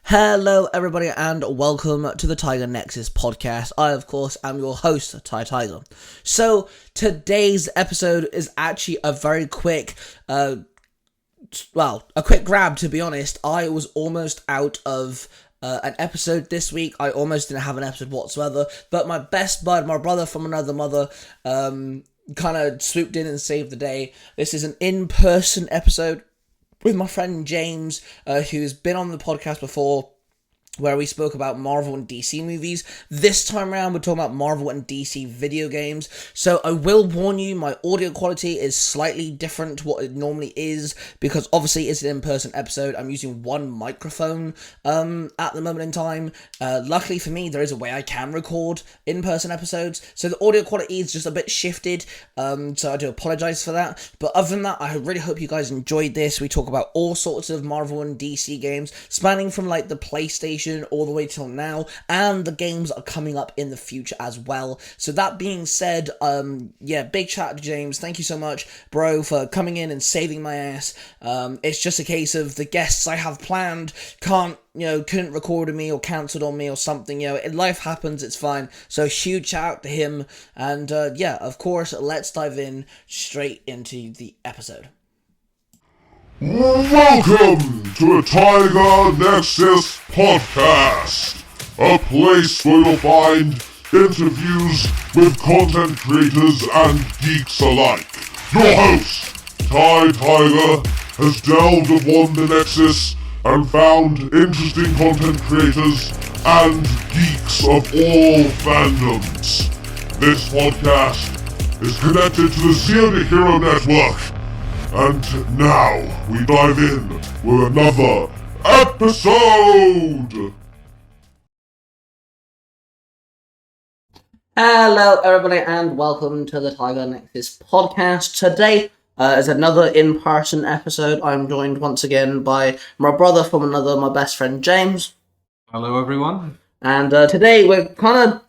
Hello everybody and welcome to the Tiger Nexus podcast. I of course am your host, Tiger. So today's episode is actually a very quick, a quick grab to be honest. I was almost out of an episode this week. I almost didn't have an episode whatsoever, but my best bud, my brother from another mother, kind of swooped in and saved the day. This is an in-person episode with my friend James, who's been on the podcast before, where we spoke about Marvel and DC movies. This time around, we're talking about Marvel and DC video games. So I will warn you, my audio quality is slightly different to what it normally is, because obviously it's an in-person episode. I'm using one microphone at the moment in time. Luckily for me, there is a way I can record in-person episodes, so the audio quality is just a bit shifted, so I do apologize for that. But other than that, I really hope you guys enjoyed this. We talk about all sorts of Marvel and DC games, spanning from like the PlayStation all the way till now, and the games that are coming up in the future as well. So that being said, big shout out to James. Thank you so much, bro, for coming in and saving my ass. It's just a case of the guests I have planned couldn't record with me or cancelled on me or something. Life happens, it's fine. So huge shout out to him. And of course, let's dive in straight into the episode. Welcome to the Tiger Nexus Podcast, a place where you'll find interviews with content creators and geeks alike. Your host, Tiger, has delved upon the Nexus and found interesting content creators and geeks of all fandoms. This podcast is connected to the Zero Hero Network. And now, we dive in with another episode! Hello everybody and welcome to the Tiger Nexus podcast. Today is another in-person episode. I'm joined once again by my brother from another, my best friend James. Hello everyone. And today we're kind of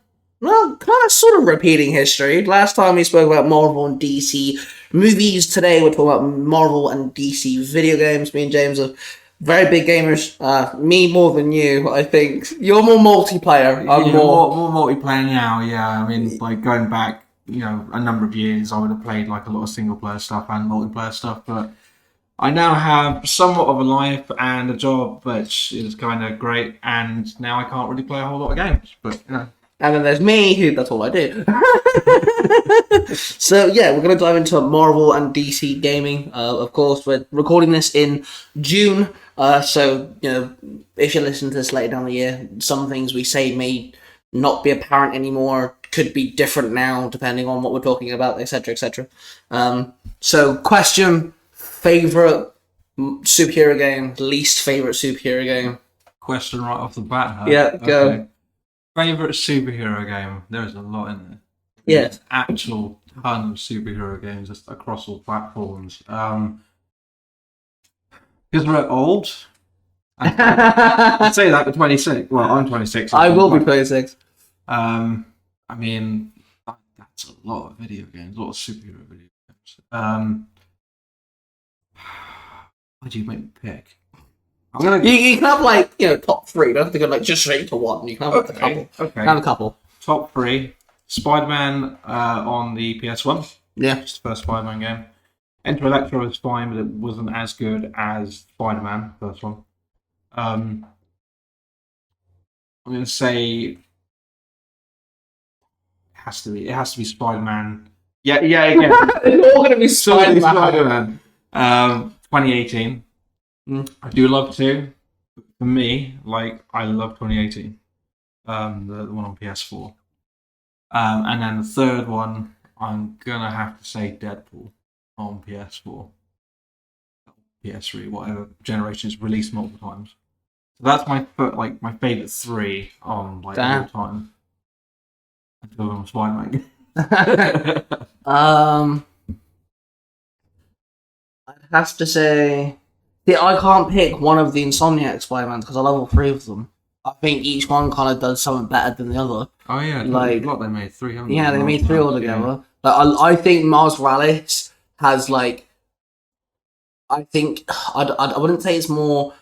sort of repeating history. Last time we spoke about Marvel and DC movies. Today we're talking about Marvel and DC video games. Me and James are very big gamers. Me more than you, I think. You're more multiplayer. I'm more multiplayer now, yeah. I mean, like going back, a number of years, I would have played like a lot of single player stuff and multiplayer stuff, but I now have somewhat of a life and a job, which is kind of great, and now I can't really play a whole lot of games, but And then there's me, who that's all I do. So yeah, we're going to dive into Marvel and DC gaming. Of course, we're recording this in June. So, if you listen to this later down the year, some things we say may not be apparent anymore, could be different now, depending on what we're talking about, etc., etc. So, question, favourite superhero game, least favourite superhero game? question right off the bat, huh? Yeah, go. Okay. Favourite superhero game? There's a lot in there. Yeah. There's actual ton of superhero games just across all platforms. Because we're old. I'd say that, we're 26. Well, I'm 26. I will be 26. I mean, that's a lot of video games, a lot of superhero video games. Why do you make me pick? You can have top three. You don't have to go just straight to one. You can have a couple. Okay. Have a couple. Top three: Spider-Man on the PS1. Yeah. Just the first Spider-Man game. Enter Electro was fine, but it wasn't as good as Spider-Man, first one. I'm going to say it has to be Spider-Man. Yeah. It's all going to be Spider-Man. 2018. I do love 2. For me, I love 2018. The one on PS4. And then the third one, I'm gonna have to say Deadpool on PS4. PS3, whatever generation, it's released multiple times. So that's my favourite 3 on all time. Until I'm Spider-Man. I'd have to say, I can't pick one of the Insomniac Spider-Mans because I love all 3 of them. I think each one kind of does something better than the other. Oh yeah, what they made 300. Yeah, they made 3 altogether. Yeah. I think Miles Morales has I wouldn't say it's more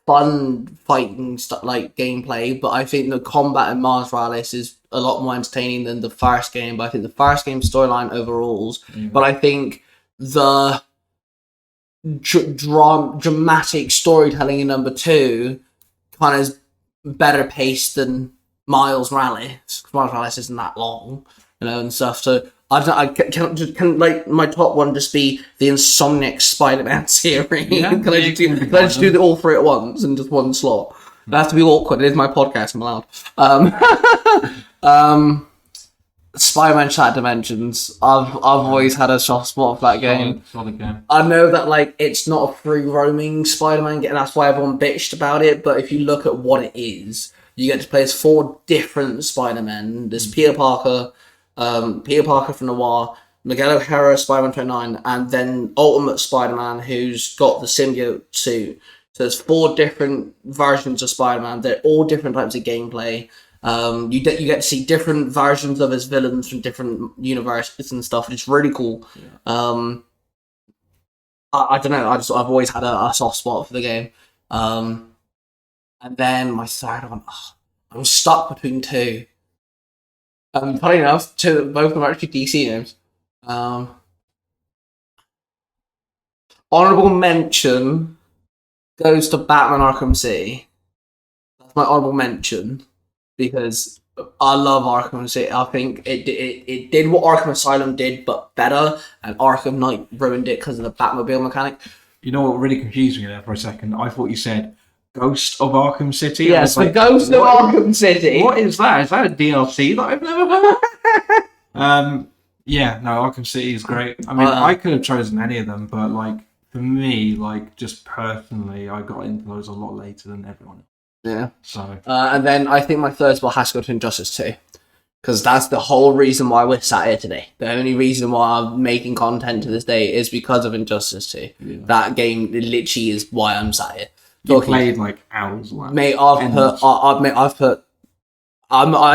fun fighting like gameplay, but I think the combat in Miles Morales is a lot more entertaining than the first game. But I think the first game storyline overalls. But I think the dramatic storytelling in number 2 kind of is better paced than Miles Morales. Miles Morales isn't that long, and stuff. So I don't. I can like my top one just be the Insomniac Spider-Man series. Yeah, can I just do all 3 at once in just one slot? It has to be awkward. It is my podcast. I'm allowed. Spider-Man Shattered Dimensions. I've always had a soft spot for that game. Solid game. I know that like it's not a free roaming Spider-Man game, and that's why everyone bitched about it. But if you look at what it is, you get to play as 4 different Spider-Men. There's Peter Parker from Noir, Miguel O'Hara, Spider-Man 29, and then Ultimate Spider-Man, who's got the symbiote suit. So there's 4 different versions of Spider-Man. They're all different types of gameplay. You get to see different versions of his villains from different universes and stuff. It's really cool. Yeah. I don't know. I've always had a soft spot for the game. And then my third one, I'm stuck between 2. Funny enough, both of them are actually DC games. Honorable mention goes to Batman Arkham City. That's my honorable mention because I love Arkham City. I think it did what Arkham Asylum did, but better, and Arkham Knight ruined it because of the Batmobile mechanic. You know what really confused me there for a second? I thought you said Ghost of Arkham City. Yes, the Ghost of Arkham City. What is that? Is that a DLC that I've never heard? Yeah, no, Arkham City is great. I mean, I could have chosen any of them, but like for me, like just personally, I got into those a lot later than everyone else. Yeah. So. And then I think my third spot has to go to Injustice 2. Because that's the whole reason why we're sat here today. The only reason why I'm making content to this day is because of Injustice 2. Yeah. That game literally is why I'm sat here. You played like hours. Mate, I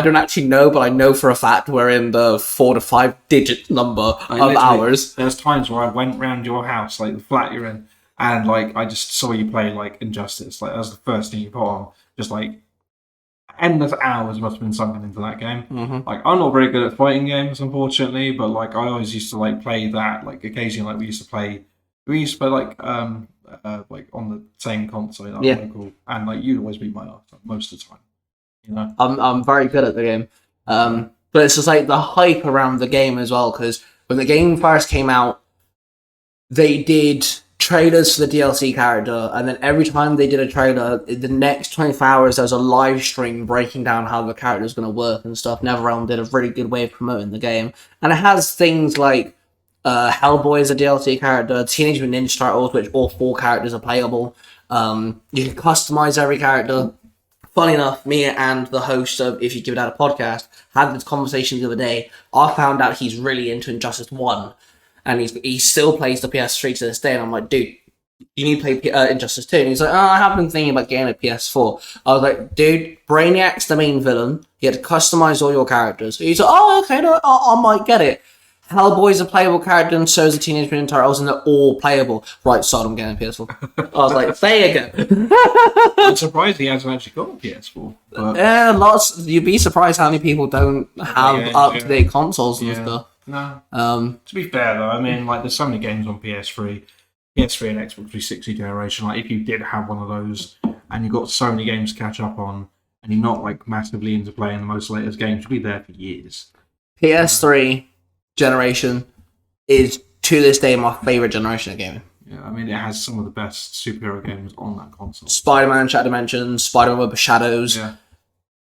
don't actually know, but I know for a fact we're in the 4 to 5 digit number of hours. There's times where I went round your house, like the flat you're in, and like I just saw you play like Injustice. Like that was the first thing you put on. Just like endless hours must have been sunken into that game. Mm-hmm. Like I'm not very good at fighting games, unfortunately, but like I always used to like play that. Like occasionally, like we used to play like on the same console. That was cool. And like you'd always beat my ass most of the time. You know, I'm very good at the game. But it's just like the hype around the game as well. Because when the game first came out, they did trailers for the DLC character, and then every time they did a trailer, the next 24 hours there was a live stream breaking down how the character is going to work and stuff. NetherRealm did a really good way of promoting the game, and it has things like Hellboy is a DLC character, Teenage Mutant Ninja Turtles, which all 4 characters are playable. You can customize every character. Funny enough, me and the host of If You Give It Out a Podcast had this conversation the other day. I found out he's really into Injustice 1. And he still plays the PS3 to this day. And I'm like, dude, you need to play Injustice 2. And he's like, I have been thinking about getting a PS4. I was like, dude, Brainiac's the main villain. You had to customize all your characters. He's like, oh, okay, no, I might get it. Hellboy's a playable character, and so is the Teenage Mutant Ninja Turtles, and they're all playable. Right, so I'm getting a PS4. I was like, there you go. I'm surprised he hasn't actually got a PS4. But... Yeah, you'd be surprised how many people don't have up-to-date consoles and stuff. No. To be fair though, I mean, like there's so many games on PS3 and Xbox 360 generation. Like if you did have one of those and you've got so many games to catch up on, and you're not like massively into playing the most latest games, you'll be there for years. PS3 generation is to this day my favorite generation of gaming. Yeah, I mean it has some of the best superhero games on that console. Spider-Man Shattered Dimensions, Spider-Man Web of Shadows. Yeah.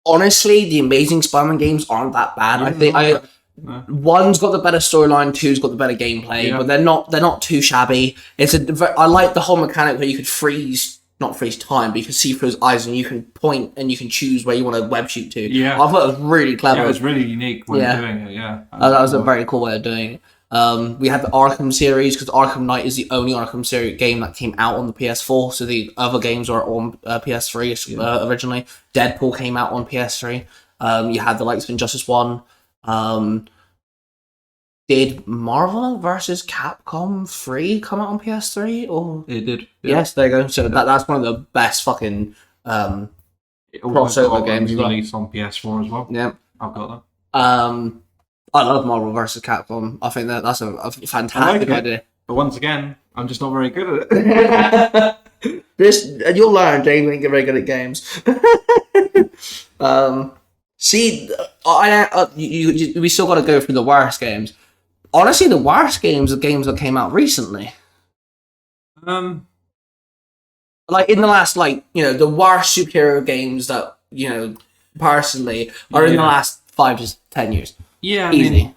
Honestly, the Amazing Spider-Man games aren't that bad. Yeah, One's got the better storyline, 2's got the better gameplay, but they're not too shabby. I like the whole mechanic where you could not freeze time, but you can see through his eyes and you can point and you can choose where you want to web shoot to. Yeah. I thought it was really clever. Yeah, it was really unique when doing it, yeah. That was a very cool way of doing it. We had the Arkham series, because Arkham Knight is the only Arkham series game that came out on the PS4, so the other games were on PS3 originally. Deadpool came out on PS3. You had the likes of Injustice 1. Did Marvel vs. Capcom 3 come out on PS3? Or It did. yes, there you go. So that's one of the best fucking It also crossover got games. released on PS4 as well. Yeah. I've got that. I love Marvel vs. Capcom. I think that's a fantastic idea. But once again, I'm just not very good at it. And you'll learn, James, when you get very good at games. See, we still got to go through the worst games. Honestly, the worst games are games that came out recently. Like in the last, the worst superhero games that personally are in the last 5 to 10 years. Yeah, easy.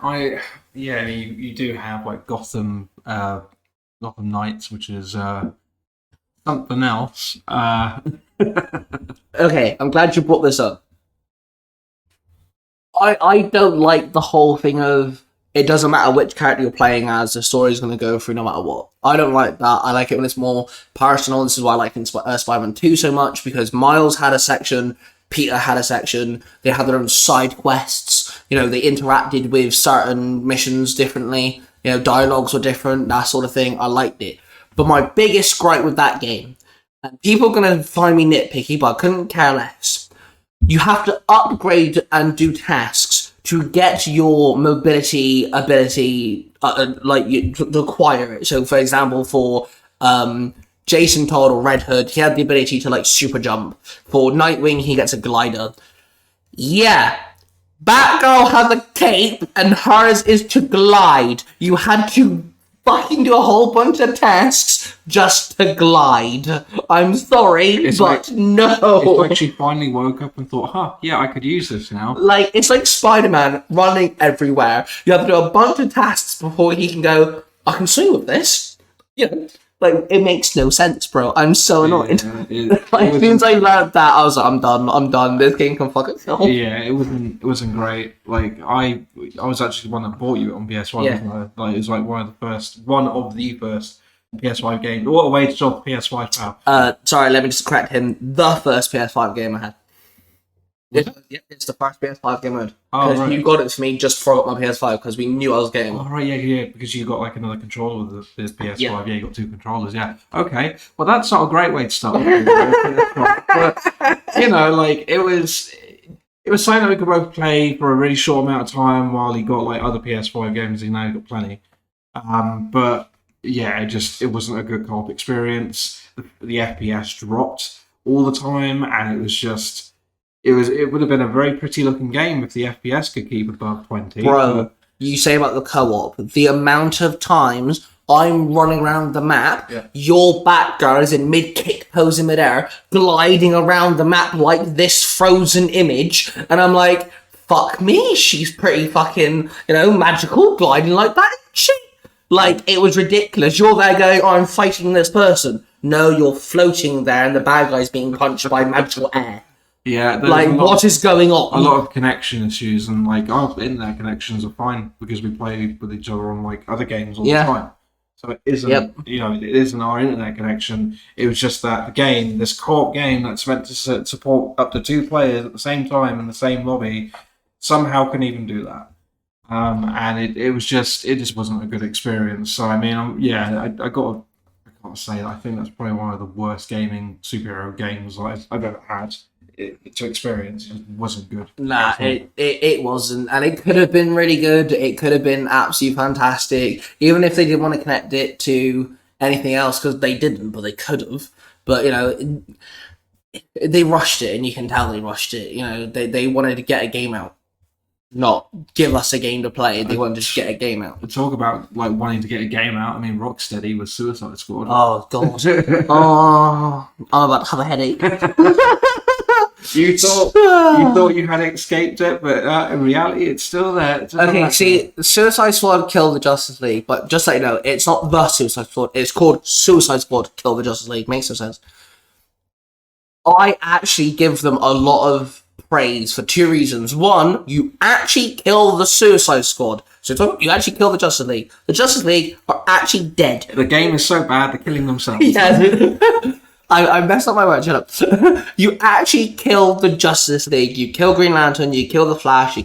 You do have like Gotham Knights, which is something else. Okay, I'm glad you brought this up. I don't like the whole thing of it doesn't matter which character you're playing as, the story's going to go through no matter what. I don't like that. I like it when it's more personal. This is why I like in Spider-Man 2 so much, because Miles had a section, Peter had a section, they had their own side quests, they interacted with certain missions differently, dialogues were different, that sort of thing. I liked it. But my biggest gripe with that game, and people are going to find me nitpicky, but I couldn't care less, you have to upgrade and do tasks to get your mobility ability, to acquire it. So, for example, for Jason Todd or Red Hood, he had the ability to super jump. For Nightwing, he gets a glider. Yeah, Batgirl has a cape, and hers is to glide. You had to fucking do a whole bunch of tasks just to glide. I'm sorry, no. It's like she finally woke up and thought, yeah, I could use this now. It's like Spider-Man running everywhere. You have to do a bunch of tasks before he can go, I can swing with this. It makes no sense, bro. I'm so annoyed. As soon as I learned that, I was like, I'm done. This game can fuck itself. Yeah, it wasn't great. I was actually the one that bought you on PS1. Yeah. It was like one of the first PS5 games. What a way to show the PS5 power. Sorry, let me just correct him. The first PS5 game I had. It's the first PS5 game I had. Because you got it for me just before I got my PS5, because we knew I was getting one. Oh, right, yeah, because you got another controller with the PS5. Yeah, you got 2 controllers, yeah. Okay, well, that's not a great way to start. But, it was something that we could both play for a really short amount of time while he got other PS5 games. He now got plenty. But yeah, it wasn't a good co-op experience. The FPS dropped all the time, and it was just... It would have been a very pretty looking game if the FPS could keep above 20. Bro, you say about the co-op, the amount of times I'm running around the map, your Batgirl is in mid-kick pose in midair, gliding around the map like this frozen image, and I'm like, fuck me, she's pretty fucking, magical, gliding like that, isn't she? It was ridiculous. You're there going, I'm fighting this person. No, you're floating there and the bad guy's being punched by magical air. Yeah, what is going on? A lot of connection issues, and our internet connections are fine because we play with each other on other games all the time. So it isn't, it isn't our internet connection. It was just that the game, this co-op game that's meant to support up to 2 players at the same time in the same lobby, somehow couldn't even do that. And it just wasn't a good experience. So I mean, I gotta say, I think that's probably one of the worst superhero games I've ever had. To experience, it wasn't good. Nah, it wasn't, and it could have been really good. It could have been absolutely fantastic, even if they didn't want to connect it to anything else, because they didn't, but they could have. But they rushed it, and you can tell they rushed it. They wanted to get a game out, not give us a game to play. They wanted to just get a game out. To talk about wanting to get a game out, I mean, Rocksteady was Suicide Squad. Oh god. Oh, I'm about to have a headache. You thought you had escaped it, but in reality, it's still there. Okay, see, Suicide Squad Kill the Justice League, but just so you know, it's not the Suicide Squad. It's called Suicide Squad Kill the Justice League. Makes no sense. I actually give them a lot of praise for 2 reasons. One, you actually kill the Suicide Squad. So you actually kill the Justice League. The Justice League are actually dead. The game is so bad, they're killing themselves. Yeah. I messed up my word, shut up. You actually kill the Justice League, you kill Green Lantern, you kill the Flash, you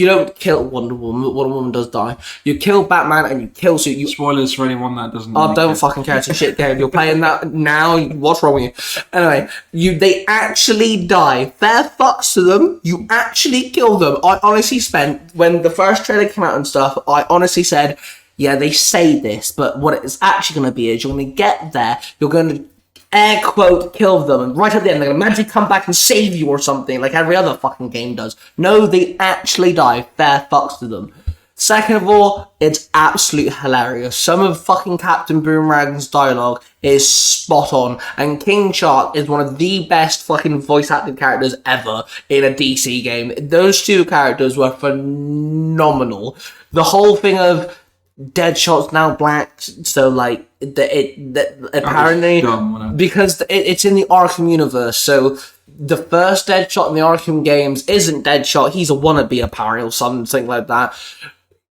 don't kill Wonder Woman. Wonder Woman does die. You kill Batman and you kill Spoilers for anyone that doesn't. Oh, don't fucking care. It's a shit game. You're playing that now. What's wrong with you? Anyway, they actually die. Fair fucks to them. You actually kill them. I honestly spent, when the first trailer came out and stuff, I honestly said, yeah, they say this, but what it's actually going to be is you're going to get there, you're going to air quote kill them, and right at the end they're going to magically come back and save you or something, like every other fucking game does. No, they actually die. Fair fucks to them. Second of all, it's absolutely hilarious. Some of fucking Captain Boomerang's dialogue is spot on, and King Shark is one of the best fucking voice acted characters ever in a DC game. Those two characters were phenomenal. The whole thing of Deadshot's now black, so like apparently dumb, because it's in the Arkham universe, so the first Deadshot in the Arkham games isn't Deadshot, he's a wannabe apparently or something like that.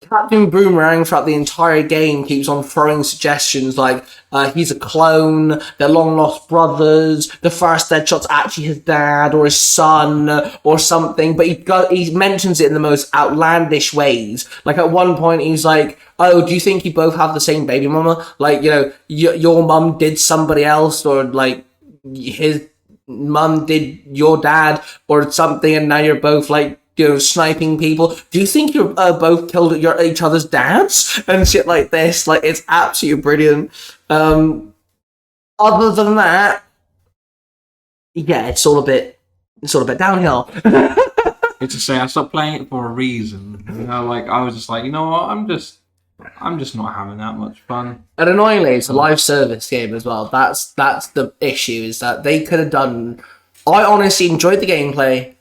Captain Boomerang throughout the entire game keeps on throwing suggestions like he's a clone, they're long lost brothers, the first Deadshot's actually his dad or his son or something, but he mentions it in the most outlandish ways. Like at one point he's like, oh, do you think you both have the same baby mama? Like, you know, your mum did somebody else, or like his mum did your dad or something, and now you're both like, you know, sniping people. Do you think you're both killed each other's dads and shit like this? Like, it's absolutely brilliant. Other than that, yeah, it's all a bit downhill. It's to say, I stopped playing it for a reason. You know, like I was just like, you know what, I'm just not having that much fun. And annoyingly, it's a live service game as well. That's the issue, is that they could have done. I honestly enjoyed the gameplay.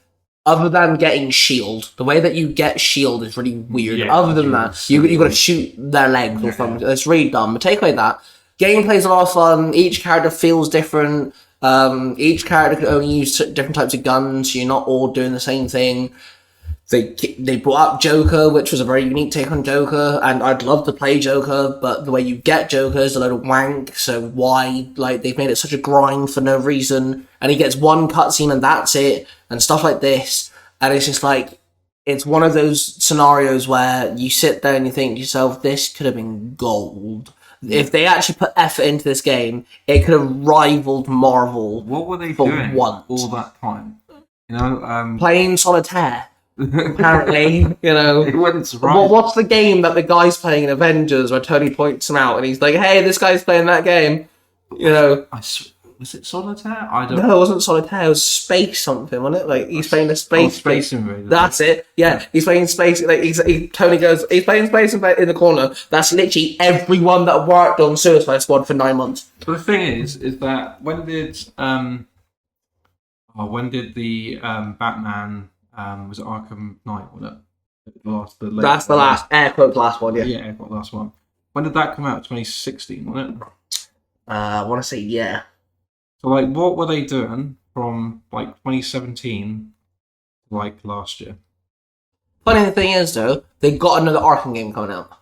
Other than getting shield, the way that you get shield is really weird. Yeah, other than that, you got to shoot their legs or something. It's really dumb. But take away that, gameplay's a lot of fun. Each character feels different. Each character can only use different types of guns. So you're not all doing the same thing. They brought up Joker, which was a very unique take on Joker, and I'd love to play Joker, but the way you get Joker is a load of wank, so why? Like, they've made it such a grind for no reason, and he gets one cutscene and that's it, and stuff like this, and it's just like, it's one of those scenarios where you sit there and you think to yourself, this could have been gold. If they actually put effort into this game, it could have rivaled Marvel. What were they for doing once. all that time? You know, playing solitaire. Apparently, you know. It wouldn't surprise. What's the game that the guy's playing in Avengers where Tony points him out and he's like, hey, this guy's playing that game? You know. Was it Solitaire? I don't No, it wasn't Solitaire, it was Space something, wasn't it? Like, he's playing a Space Invaders. That's it. Yeah, he's playing Space. Like, Tony goes, he's playing Space in the corner. That's literally everyone that worked on Suicide Squad for 9 months. But the thing is that when did the Batman was it Arkham Knight? Was it That's the last air quote last one. Yeah. Yeah, air quote last one. When did that come out? 2016, wasn't it? I want to say yeah. So like, what were they doing from like 2017 to like last year? Funny thing is though, they got another Arkham game coming out.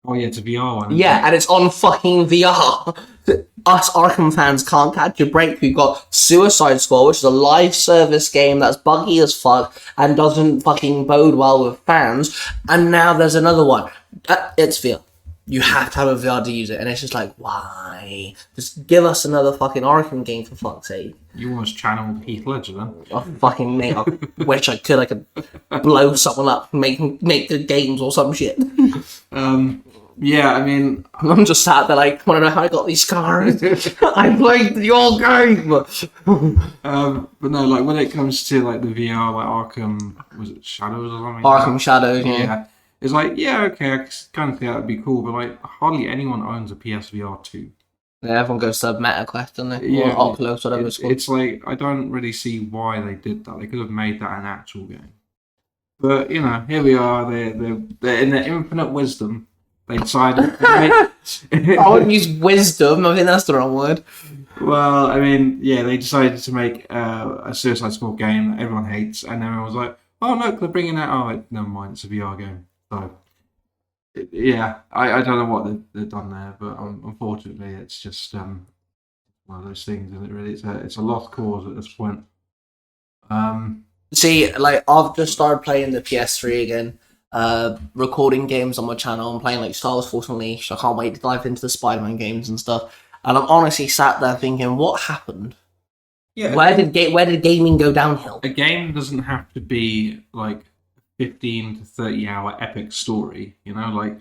Oh yeah, it's a VR one. Yeah, and it's on fucking VR. Us Arkham fans can't catch a break. We've got Suicide Squad, which is a live service game that's buggy as fuck and doesn't fucking bode well with fans. And now there's another one. It's VR. You have to have a VR to use it. And it's just like, why? Just give us another fucking Arkham game for fuck's sake. You almost channeled Heath Ledger then. I fucking mate, I wish I could blow someone up and make the games or some shit. Yeah, I mean, I'm just sat there like, want to know how I got these scars? I played your game! but no, like, when it comes to, like, the VR, like, Arkham, was it Shadows or something? Arkham Shadows, yeah. Yeah. It's like, yeah, okay, I kind of think that would be cool, but, like, hardly anyone owns a PSVR 2. Yeah, everyone goes to MetaQuest, doesn't they? Yeah, or Oculus, whatever it's called. It's like, I don't really see why they did that. They could have made that an actual game. But, you know, here we are, they're in their infinite wisdom. They decided to make... I wouldn't use wisdom, I think that's the wrong word. Well, I mean, yeah, they decided to make a Suicide Squad game that everyone hates, and everyone was like, oh, look, they're bringing that... Oh, never mind, it's a VR game. So, yeah, I don't know what they've done there, but unfortunately, it's just one of those things, isn't it? Really, it's a lost cause at this point. See, like, I've just started playing the PS3 again, recording games on my channel. I'm playing like Star Wars Force Unleashed. I can't wait to dive into the Spider-Man games and stuff. And I'm honestly sat there thinking, what happened? Yeah. Where did gaming go downhill? A game doesn't have to be like 15 to 30 hour epic story. You know, like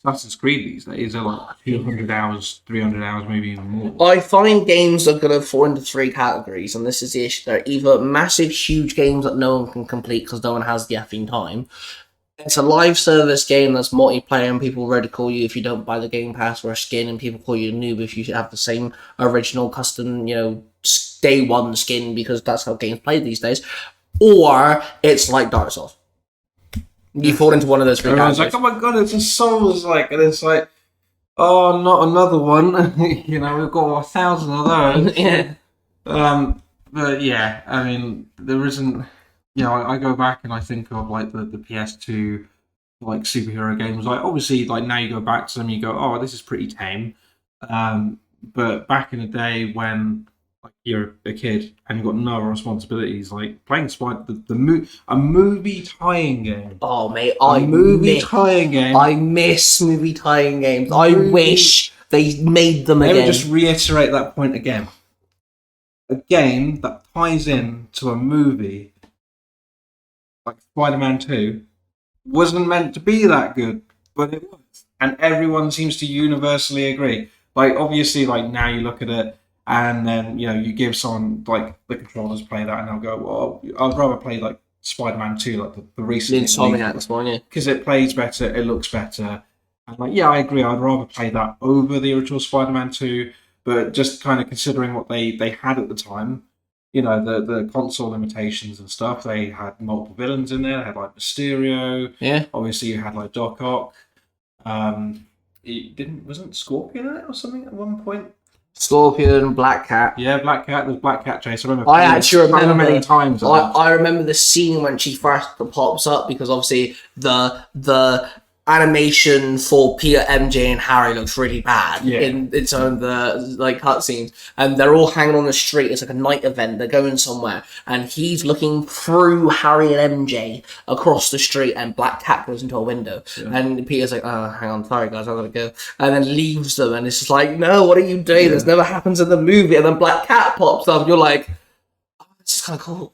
Assassin's Creed these days are like 200 hours, 300 hours, maybe even more. I find games are going to fall into three categories, and this is the issue. They're either massive, huge games that no one can complete because no one has the effing time. It's a live service game that's multiplayer, and people ridicule you if you don't buy the Game Pass or a skin, and people call you a noob if you have the same original custom, day one skin, because that's how games play these days. Or it's like Dark Souls. You fall into one of those three Everyone's categories. like, oh my god, it's a Souls, like, and it's like, oh, not another one. We've got 1,000 of those. Yeah. But yeah, I mean, there isn't. I go back and I think of like the PS2 like superhero games. Like obviously, like now you go back to them, you go, oh, this is pretty tame. But back in the day when like you're a kid and you've got no responsibilities, like playing a movie tie-in game. Oh mate, tie-in game. I miss movie tie-in games. I wish they made them again. Let me just reiterate that point again. A game that ties in to a movie like Spider-Man 2 wasn't meant to be that good, but it was. And everyone seems to universally agree. Like, obviously, like, now you look at it, and then, you give someone, like, the controllers play that, and they'll go, well, I'd rather play, like, Spider-Man 2, like, the recent... Insomniac one, yeah. Because it plays better, it looks better. And, like, yeah, I agree, I'd rather play that over the original Spider-Man 2, but just kind of considering what they had at the time, the console limitations and stuff. They had multiple villains in there. They had like Mysterio. Yeah. Obviously, you had like Doc Ock. Wasn't Scorpion in it or something at one point? Scorpion, Black Cat. Yeah, Black Cat. There's Black Cat chase. I remember. I actually remember many times. I remember the scene when she first pops up, because obviously the animation for Peter, MJ, and Harry looks really bad in some of the like cutscenes, and they're all hanging on the street. It's like a night event. They're going somewhere, and he's looking through Harry and MJ across the street, and Black Cat goes into a window, and Peter's like, "Oh, hang on, sorry guys, I gotta go," and then leaves them, and it's just like, "No, what are you doing? This never happens in the movie." And then Black Cat pops up, and you're like, this is kind of cool.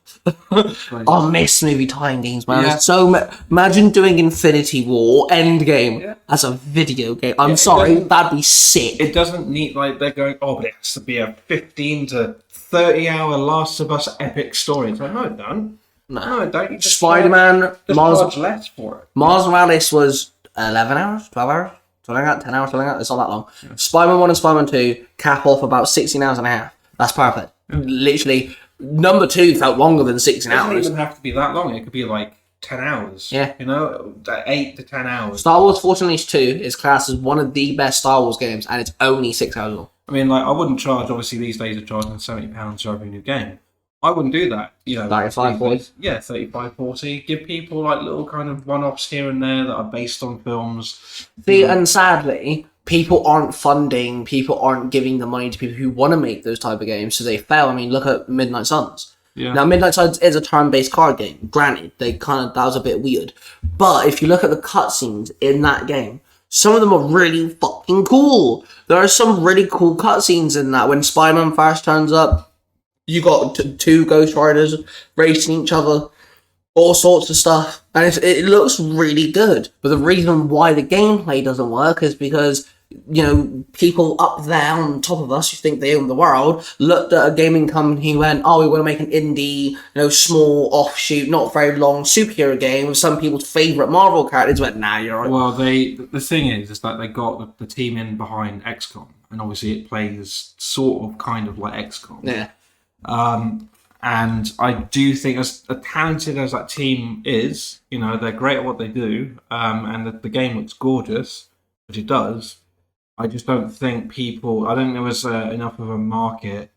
I miss movie tie-in games, man. Yeah. Imagine doing Infinity War Endgame as a video game. I'm sorry, that'd be sick. It doesn't need, like, they're going, oh, but it has to be a 15 to 30 hour Last of Us epic story. It's like, no, it don't. No, it don't. You just Spider-Man, charge less for it. Miles Morales was 11 hours, 12 hours, something like that, 10 hours, something like that. It's not that long. Yeah. Spider-Man 1 and Spider-Man 2 cap off about 16 hours and a half. That's perfect. Literally. Number 2 felt longer than 16 hours. It doesn't even have to be that long. It could be like 10 hours. Yeah. 8 to 10 hours. Star Wars Force Unleashed 2 is classed as one of the best Star Wars games, and it's only 6 hours long. I mean, like, I wouldn't charge, obviously, these days are charging £70 for every new game. I wouldn't do that. 35, 40? Yeah, 35, 40. Give people, like, little kind of one-offs here and there that are based on films. See, and sadly, people aren't giving the money to people who want to make those type of games, so they fail. I mean, look at Midnight Suns. Yeah. Now, Midnight Suns is a turn-based card game. Granted, that was a bit weird. But if you look at the cutscenes in that game, some of them are really fucking cool. There are some really cool cutscenes in that. When Spider-Man first turns up, you got two Ghost Riders racing each other, all sorts of stuff, and it looks really good. But the reason why the gameplay doesn't work is because, people up there on top of us who think they own the world looked at a gaming company who went, oh, we want to make an indie, small offshoot, not very long superhero game with some people's favourite Marvel characters. Went, nah, you're right. Well, the thing is that they got the team in behind XCOM, and obviously it plays sort of kind of like XCOM. Yeah. And I do think, as talented as that team is, they're great at what they do, and the game looks gorgeous, which it does. I just don't think I don't think there was enough of a market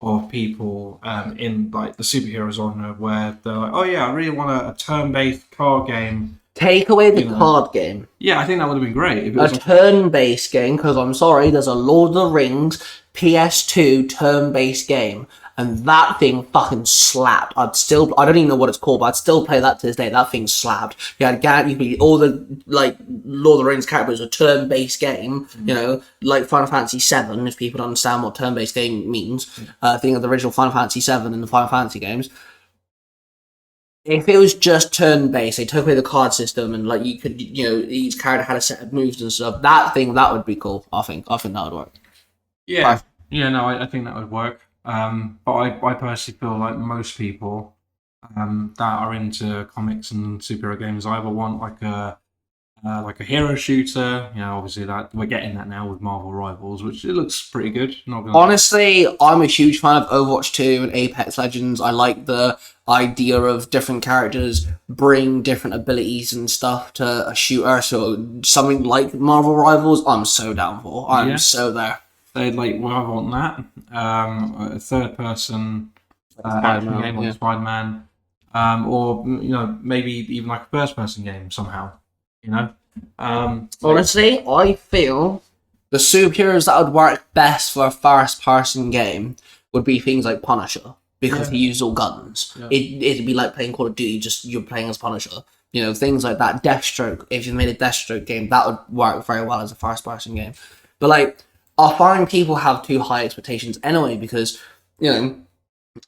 of people in like the superhero genre where they're like, oh yeah, I really want a turn-based car game Take away the card game. Yeah, I think that would have been great. If it A was turn-based game, because I'm sorry, there's a Lord of the Rings PS2 turn-based game, and that thing fucking slapped. I don't even know what it's called, but I'd still play that to this day. That thing slapped. You had all the, like, Lord of the Rings characters, a turn-based game, you know, like Final Fantasy VII, if people don't understand what turn-based game means. Think of the original Final Fantasy VII and the Final Fantasy games. If it was just turn-based, they took away the card system and, like, you could, you know, each character had a set of moves and stuff, that would be cool, I think. I think that would work. Yeah. Yeah, no, I think that would work. But I personally feel like most people that are into comics and superhero games either want like a hero shooter. You know, obviously that we're getting that now with Marvel Rivals, which it looks pretty good. Honestly, I'm a huge fan of Overwatch 2 and Apex Legends. I like the idea of different characters bring different abilities and stuff to a shooter. So something like Marvel Rivals, I'm so down for. I'm so there. They'd like, well, I want that. A third person action game like Spider-Man, or you know, maybe even like a first person game somehow. You know, honestly, I feel the superheroes that would work best for a first person game would be things like Punisher, because he uses all guns. Yeah. It'd be like playing Call of Duty, just you're playing as Punisher. You know, things like that. Deathstroke, if you made a Deathstroke game, that would work very well as a first person game. But like, I find people have too high expectations anyway, because, you know,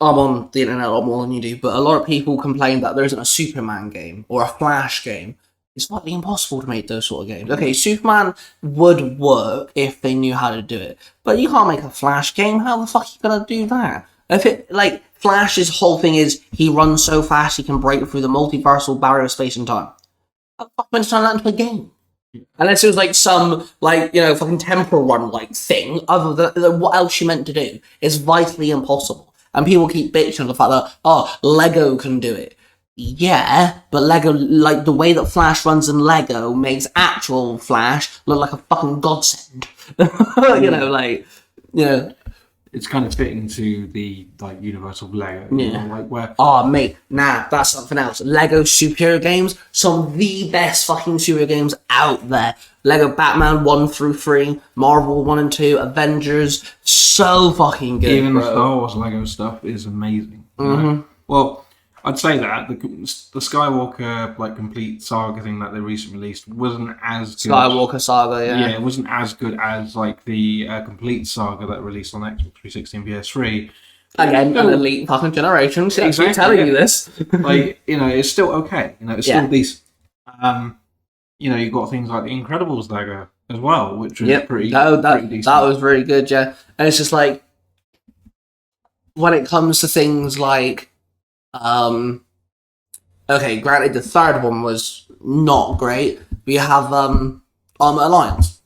I'm on the internet a lot more than you do, but a lot of people complain that there isn't a Superman game or a Flash game. It's fucking impossible to make those sort of games. Okay, Superman would work if they knew how to do it, but you can't make a Flash game. How the fuck are you gonna do that? If it, like, Flash's whole thing is he runs so fast he can break through the multiversal barrier of space and time. How the fuck am I turn that into a game? Unless it was like some, like, you know, fucking temporal run like thing, other than what else you meant to do is vitally impossible. And people keep bitching on the fact that, oh, Lego can do it. Yeah, but Lego, like, the way that Flash runs in Lego makes actual Flash look like a fucking godsend. You know, like, you know. It's kind of fitting to the, like, universe of Lego. Yeah. You know, like where... Oh, mate, nah, that's something else. Lego superhero games, some of the best fucking superhero games out there. Lego Batman 1 through 3, Marvel 1 and 2, Avengers, so fucking good, even bro. the Star Wars Lego stuff is amazing. Mm-hmm. You know? Well, I'd say that the Skywalker like complete saga thing that they recently released wasn't as good. Skywalker saga, Yeah, it wasn't as good as like the complete saga that released on Xbox 360 and PS3. Again, an elite fucking generation. So exactly, telling you this. Like, you know, it's still okay. You know, it's still decent. You know, you've got things like the Incredibles Lego as well, which was pretty decent. That was really good, yeah. And it's just like, when it comes to things like, okay, granted the third one was not great. We have Armor Alliance.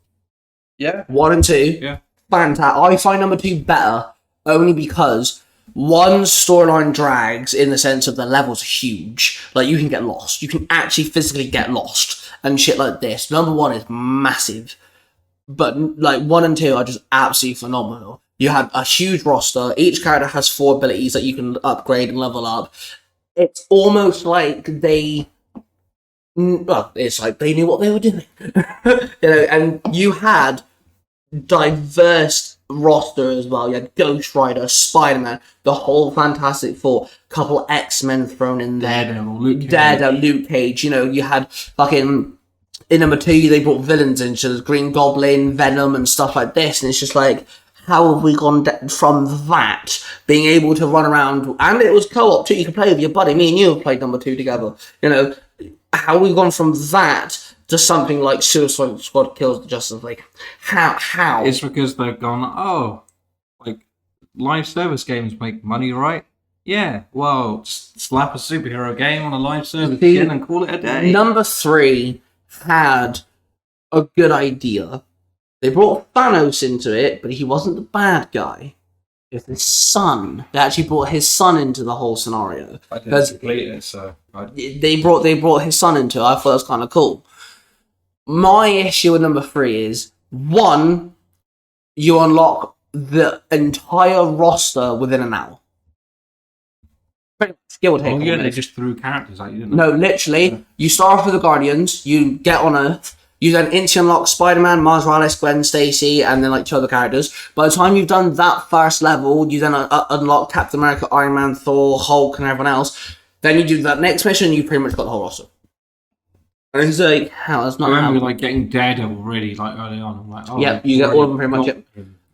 Yeah. 1 and 2. Yeah. Fantastic. I find number 2 better only because one storyline drags in the sense of the levels are huge. Like, you can get lost. You can actually physically get lost and shit like this. Number 1 is massive. But like 1 and 2 are just absolutely phenomenal. You have a huge roster. Each character has 4 abilities that you can upgrade and level up. It's almost like it's like they knew what they were doing. You know, and you had diverse roster as well. You had Ghost Rider, Spider-Man, the whole Fantastic Four, couple X-Men thrown in there. Daredevil, Luke Cage. You know, you had fucking... In number 2, they brought villains in, so there's Green Goblin, Venom, and stuff like this, and it's just like, how have we gone from that, being able to run around, and it was co-op too, you could play with your buddy, me and you have played number 2 together, you know, how have we gone from that to something like Suicide Squad Kills the Justice League? How? It's because they've gone, like, live service games make money, right? Yeah, well, just slap a superhero game on a live service again and call it a day. Number 3 had a good idea. They brought Thanos into it, but he wasn't the bad guy. It was his son. They actually brought his son into the whole scenario. I didn't complete it, so... They brought his son into it. I thought that was kind of cool. My issue with number 3 is, 1, you unlock the entire roster within an hour. Give or take. Oh yeah, they just threw characters at you, didn't they? No, literally, you start off with the Guardians, you get on Earth, you then instantly unlock Spider-Man, Miles Morales, Gwen Stacy, and then like 2 other characters. By the time you've done that first level, you then unlock Captain America, Iron Man, Thor, Hulk, and everyone else. Then you do that next mission, you pretty much got the whole roster. And it's like, hell, that's not. I remember like getting Daredevil really like early on. I'm like, oh, yeah, you get all of them pretty much. Yep.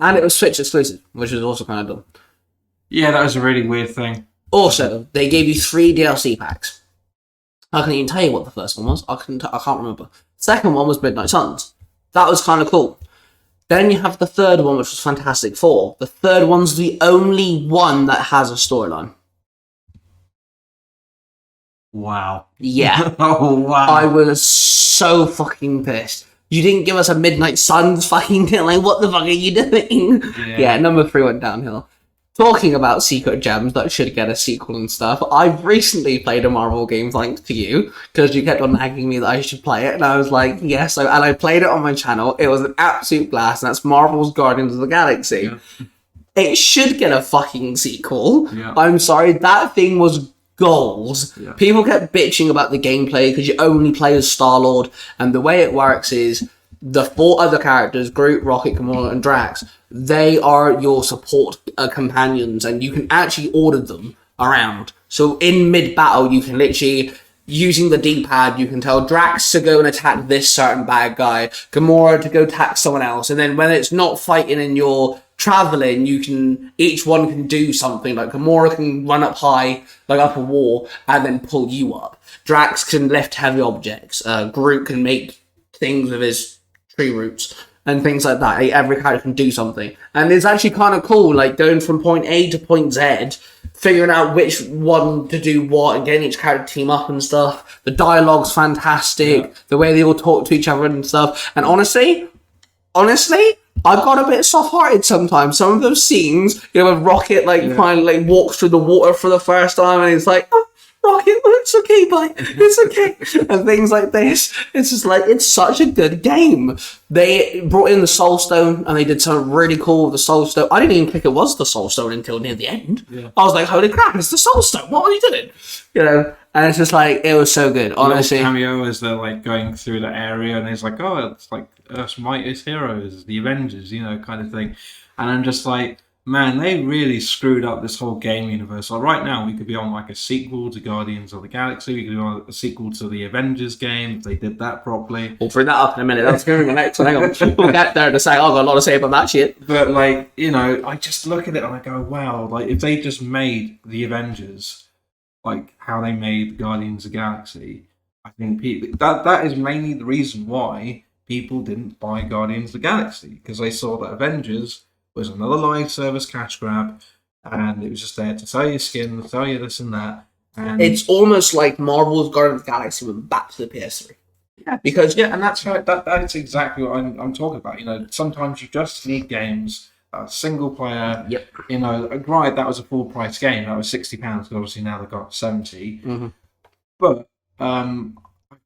And it was Switch exclusive, which was also kind of dumb. Yeah, that was a really weird thing. Also, they gave you 3 DLC packs. I can't even tell you what the first one was. I can't remember. Second one was Midnight Suns. That was kind of cool. Then you have the third one, which was Fantastic Four. The third one's the only one that has a storyline. Wow. Yeah. Oh, wow. I was so fucking pissed. You didn't give us a Midnight Suns fucking thing. Like, what the fuck are you doing? Yeah, number 3 went downhill. Talking about secret gems that should get a sequel and stuff, I've recently played a Marvel game thanks to you, because you kept on nagging me that I should play it, and I was like, yes, and I played it on my channel. It was an absolute blast, and that's Marvel's Guardians of the Galaxy. Yeah. It should get a fucking sequel. Yeah. I'm sorry, that thing was gold. Yeah. People kept bitching about the gameplay, because you only play as Star-Lord, and the way it works is, the 4 other characters, Groot, Rocket, Gamora, and Drax, they are your support companions, and you can actually order them around. So in mid-battle, you can literally, using the D-pad, you can tell Drax to go and attack this certain bad guy, Gamora to go attack someone else, and then when it's not fighting and you're traveling, each one can do something. Like Gamora can run up high, like up a wall, and then pull you up. Drax can lift heavy objects. Groot can make things with his tree roots and things like that. Every character can do something, and it's actually kind of cool, like going from point A to point Z, figuring out which one to do what, and getting each character to team up and stuff. The dialogue's fantastic, the way they all talk to each other and stuff. And honestly, I got a bit soft-hearted sometimes. Some of those scenes, when Rocket finally walks through the water for the first time, and he's like, oh, Rocket, it's okay, bye. It's okay. And things like this. It's just like, it's such a good game. They brought in the Soul Stone, and they did something really cool with the Soul Stone. I didn't even think it was the Soul Stone until near the end. Yeah. I was like, holy crap, it's the Soul Stone. What are you doing? And it's just like, it was so good, honestly. Cameo as they're like going through the area, and it's like, oh, it's like Earth's Mightiest Heroes, the Avengers, kind of thing. And I'm just like, man, they really screwed up this whole game universe. Like right now, we could be on like a sequel to Guardians of the Galaxy. We could be on a sequel to the Avengers game if they did that properly. We'll bring that up in a minute. That's going to be the next one. Hang on. We'll get there to say, I've got a lot to say about that shit. But like, I just look at it and I go, wow, like if they just made the Avengers like how they made the Guardians of the Galaxy, I think that is mainly the reason why people didn't buy Guardians of the Galaxy, because they saw that Avengers was another live service cash grab, and it was just there to sell you skin, to sell you this and that. And it's almost like Marvel's Guardians of the Galaxy went back to the PS3. Yeah, because and that's how that's exactly what I'm talking about. Sometimes you just need games, single player. Yep. Right, that was a full price game. That was £60. Because obviously now they've got 70. Mm-hmm. But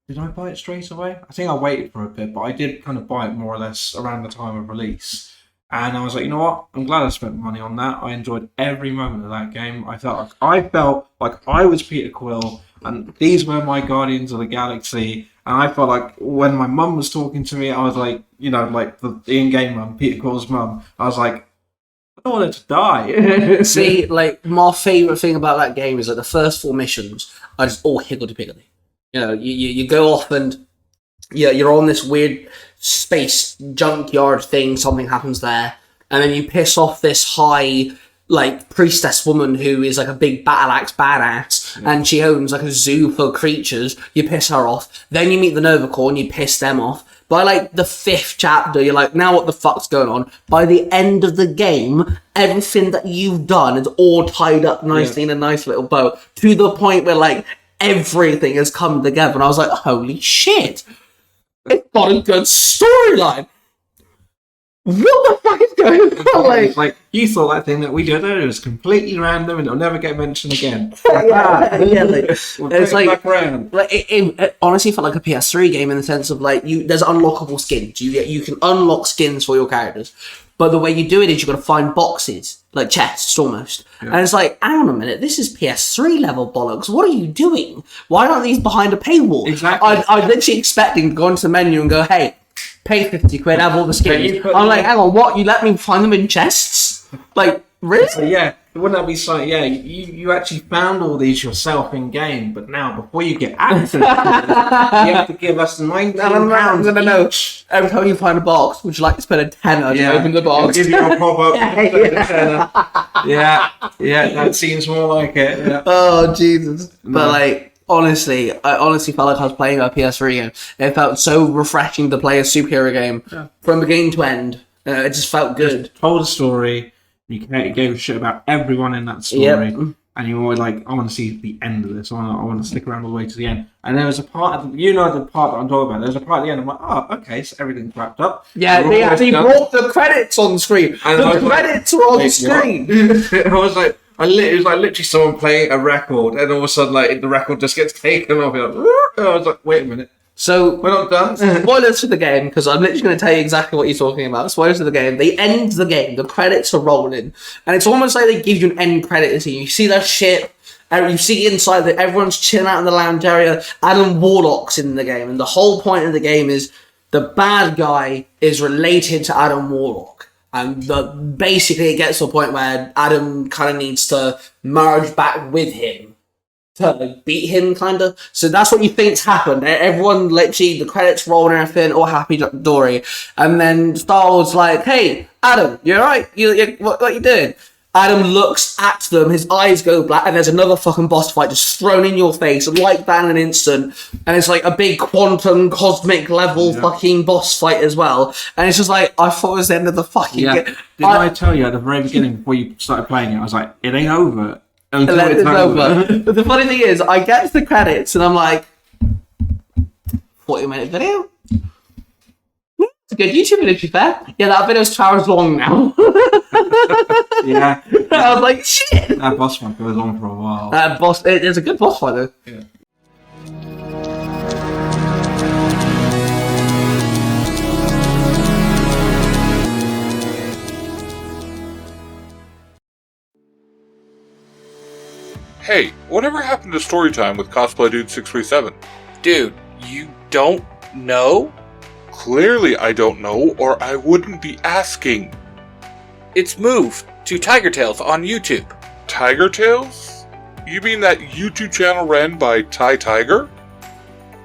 did I buy it straight away? I think I waited for a bit, but I did kind of buy it more or less around the time of release. And I was like, you know what? I'm glad I spent money on that. I enjoyed every moment of that game. I felt like I was Peter Quill, and these were my Guardians of the Galaxy. And I felt like when my mum was talking to me, I was like, like the in-game mum, Peter Quill's mum. I was like, I don't want her to die. See, like my favorite thing about that game is that the first 4 missions are just all higgledy-piggledy. You go off and you're on this weird space junkyard thing, something happens there, and then you piss off this high, like, priestess woman who is like a big battle axe badass, and she owns like a zoo full of creatures. You piss her off. Then you meet the Nova Corps and you piss them off. By like the 5th chapter, you're like, now what the fuck's going on? By the end of the game, everything that you've done is all tied up nicely in a nice little bow, to the point where like everything has come together, and I was like, holy shit, it's got a good storyline. What the fuck is going on? Like you thought that thing that we did earlier was completely random and it'll never get mentioned again. It's like it honestly felt like a PS3 game in the sense of like there's unlockable skins. You can unlock skins for your characters. but the way you do it is you've got to find boxes, like chests almost. Yeah. And it's like, hang on a minute, this is PS3 level bollocks. What are you doing? Why aren't these behind a paywall? Exactly. I'm literally expecting to go into the menu and go, hey, pay 50 quid, have all the skins. I'm like, hang on, what? You let me find them in chests? Like, really? So, yeah, wouldn't that be like, yeah, you actually found all these yourself in game, but now before you get access to them, you have to give us £19 No. Every time you find a box, would you like to spend a tenner to open the box? Give you a pop-up. Yeah, that seems more like it. Yeah. Oh, Jesus. No. But, like, honestly, I honestly felt like I was playing a PS3 game. It felt so refreshing to play a superhero game from beginning to end. It just felt good. Just told a story. You gave a shit about everyone in that story, and you were like, "I want to see the end of this. I want to stick around all the way to the end." And there was a part, the part that I'm talking about. There's a part at the end. I'm like, "Oh, okay, so everything's wrapped up." Yeah, they actually brought the credits on the screen. The credits were on the screen. I was like, it was like literally someone playing a record, and all of a sudden, like the record just gets taken off. Like, I was like, "Wait a minute." So we're not done. Spoilers for the game, because I'm literally going to tell you exactly what you're talking about. Spoilers for the game. They end the game. The credits are rolling, and it's almost like they give you an end credit scene. You see that ship, and you see inside that everyone's chilling out in the lounge area. Adam Warlock's in the game, and the whole point of the game is the bad guy is related to Adam Warlock, and basically it gets to a point where Adam kind of needs to merge back with him to beat him, kind of. So that's what you think's happened. Everyone literally, the credits roll and everything, all happy dory. And then Star Wars like, hey, Adam, you alright? What you doing? Adam looks at them, his eyes go black, and there's another fucking boss fight just thrown in your face, like that in an instant. And it's like a big quantum, cosmic level fucking boss fight as well. And it's just like, I thought it was the end of the fucking game. Didn't I tell you at the very beginning, before you started playing it, I was like, it ain't over. Until it's over. But the funny thing is, I get to the credits and I'm like, 40-minute video? It's a good YouTube video, to be fair. Yeah, that video's 2 hours long now. Yeah. I was like, shit. That boss fight goes on for a while. It's a good boss fight, though. Yeah. Hey, whatever happened to Storytime with Cosplay Dude 637? Dude, you don't know? Clearly I don't know, or I wouldn't be asking. It's moved to Tiger Tales on YouTube. Tiger Tales? You mean that YouTube channel ran by Ty Tiger?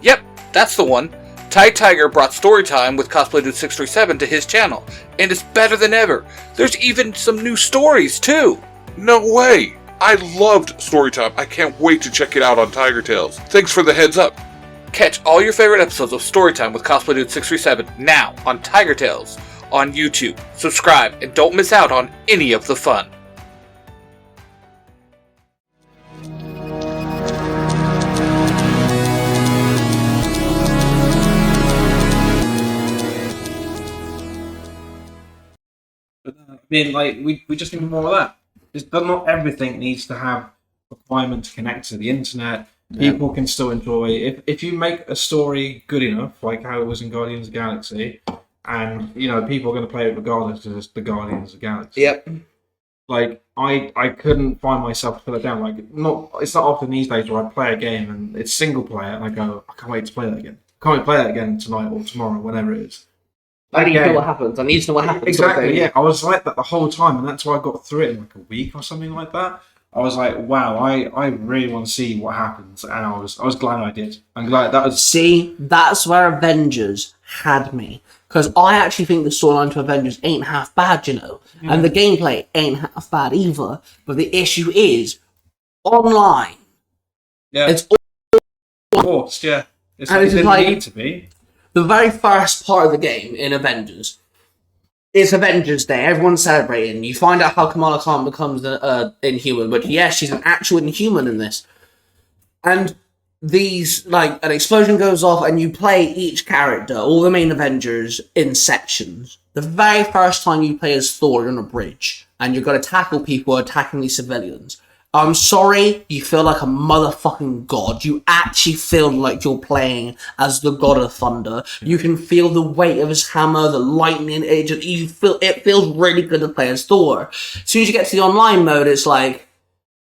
Yep, that's the one. Ty Tiger brought Storytime with Cosplay Dude 637 to his channel, and it's better than ever. There's even some new stories, too. No way! I loved Storytime. I can't wait to check it out on Tiger Tales. Thanks for the heads up. Catch all your favorite episodes of Storytime with Cosplay Dude 637 now on Tiger Tales on YouTube. Subscribe and don't miss out on any of the fun. I mean, like, we just need more of that. Not everything needs to have requirement to connect to the internet. People can still enjoy if you make a story good enough, like how it was in Guardians of the Galaxy, and people are going to play it regardless because it's the Guardians of the Galaxy. Yep. Like I couldn't find myself to put it down. Like it's not often these days where I play a game and it's single player and I go, I can't wait to play that again. I can't wait to play that again tonight or tomorrow, whenever it is. I need to know what happens. I need to know what happens. Exactly, yeah. I was like that the whole time, and that's why I got through it in like a week or something like that. I was like, wow, I really want to see what happens, and I was glad I did. I'm glad that was... See, that's where Avengers had me. Because I actually think the storyline to Avengers ain't half bad, Yeah. And the gameplay ain't half bad either. But the issue is, online. Yeah. It's all forced, yeah. It's and like, it didn't like, need to be. The very first part of the game in Avengers, it's Avengers Day. Everyone's celebrating. You find out how Kamala Khan becomes an Inhuman, but yes, she's an actual Inhuman in this. And an explosion goes off, and you play each character, all the main Avengers, in sections. The very first time you play as Thor, you're on a bridge, and you've got to tackle people attacking these civilians. I'm sorry, you feel like a motherfucking god. You actually feel like you're playing as the god of thunder. You can feel the weight of his hammer, the lightning. It feels really good to play as Thor. As soon as you get to the online mode, it's like,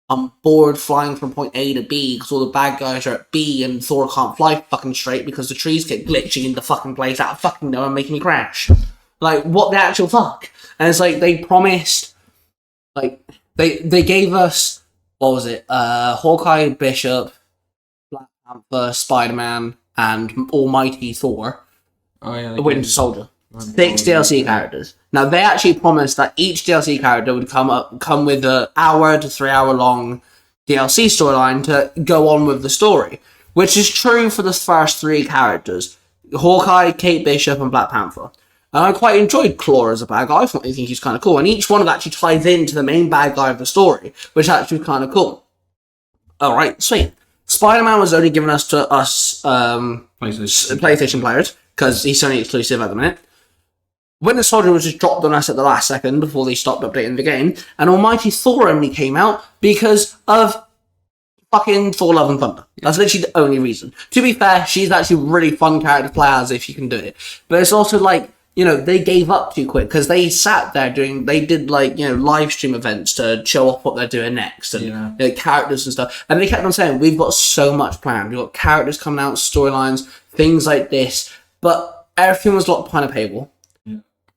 I'm bored flying from point A to B because all the bad guys are at B and Thor can't fly fucking straight because the trees get glitching into fucking place out of fucking nowhere and making me crash. Like, what the actual fuck? And it's like, they promised, like, they gave us, what was it? Hawkeye, Bishop, Black Panther, Spider-Man, and Almighty Thor. Oh yeah, The Winter Soldier. 6 DLC characters. Now, they actually promised that each DLC character would come with an hour to 3 hour long DLC storyline to go on with the story, which is true for the first 3 characters: Hawkeye, Kate Bishop, and Black Panther. And I quite enjoyed Claw as a bad guy. I think he's kind of cool. And each one of actually ties into the main bad guy of the story, which actually kind of cool. Alright, sweet. Spider-Man was only given us to us PlayStation players, because he's Sony exclusive at the minute. Winter Soldier was just dropped on us at the last second before they stopped updating the game. And Almighty Thor only came out because of fucking Thor Love and Thunder. That's literally the only reason. To be fair, she's actually a really fun character to play as if you can do it. But it's also like, they gave up too quick because they sat there they did live stream events to show off what they're doing next and characters and stuff. And they kept on saying, we've got so much planned. We've got characters coming out, storylines, things like this. But everything was locked behind a paywall.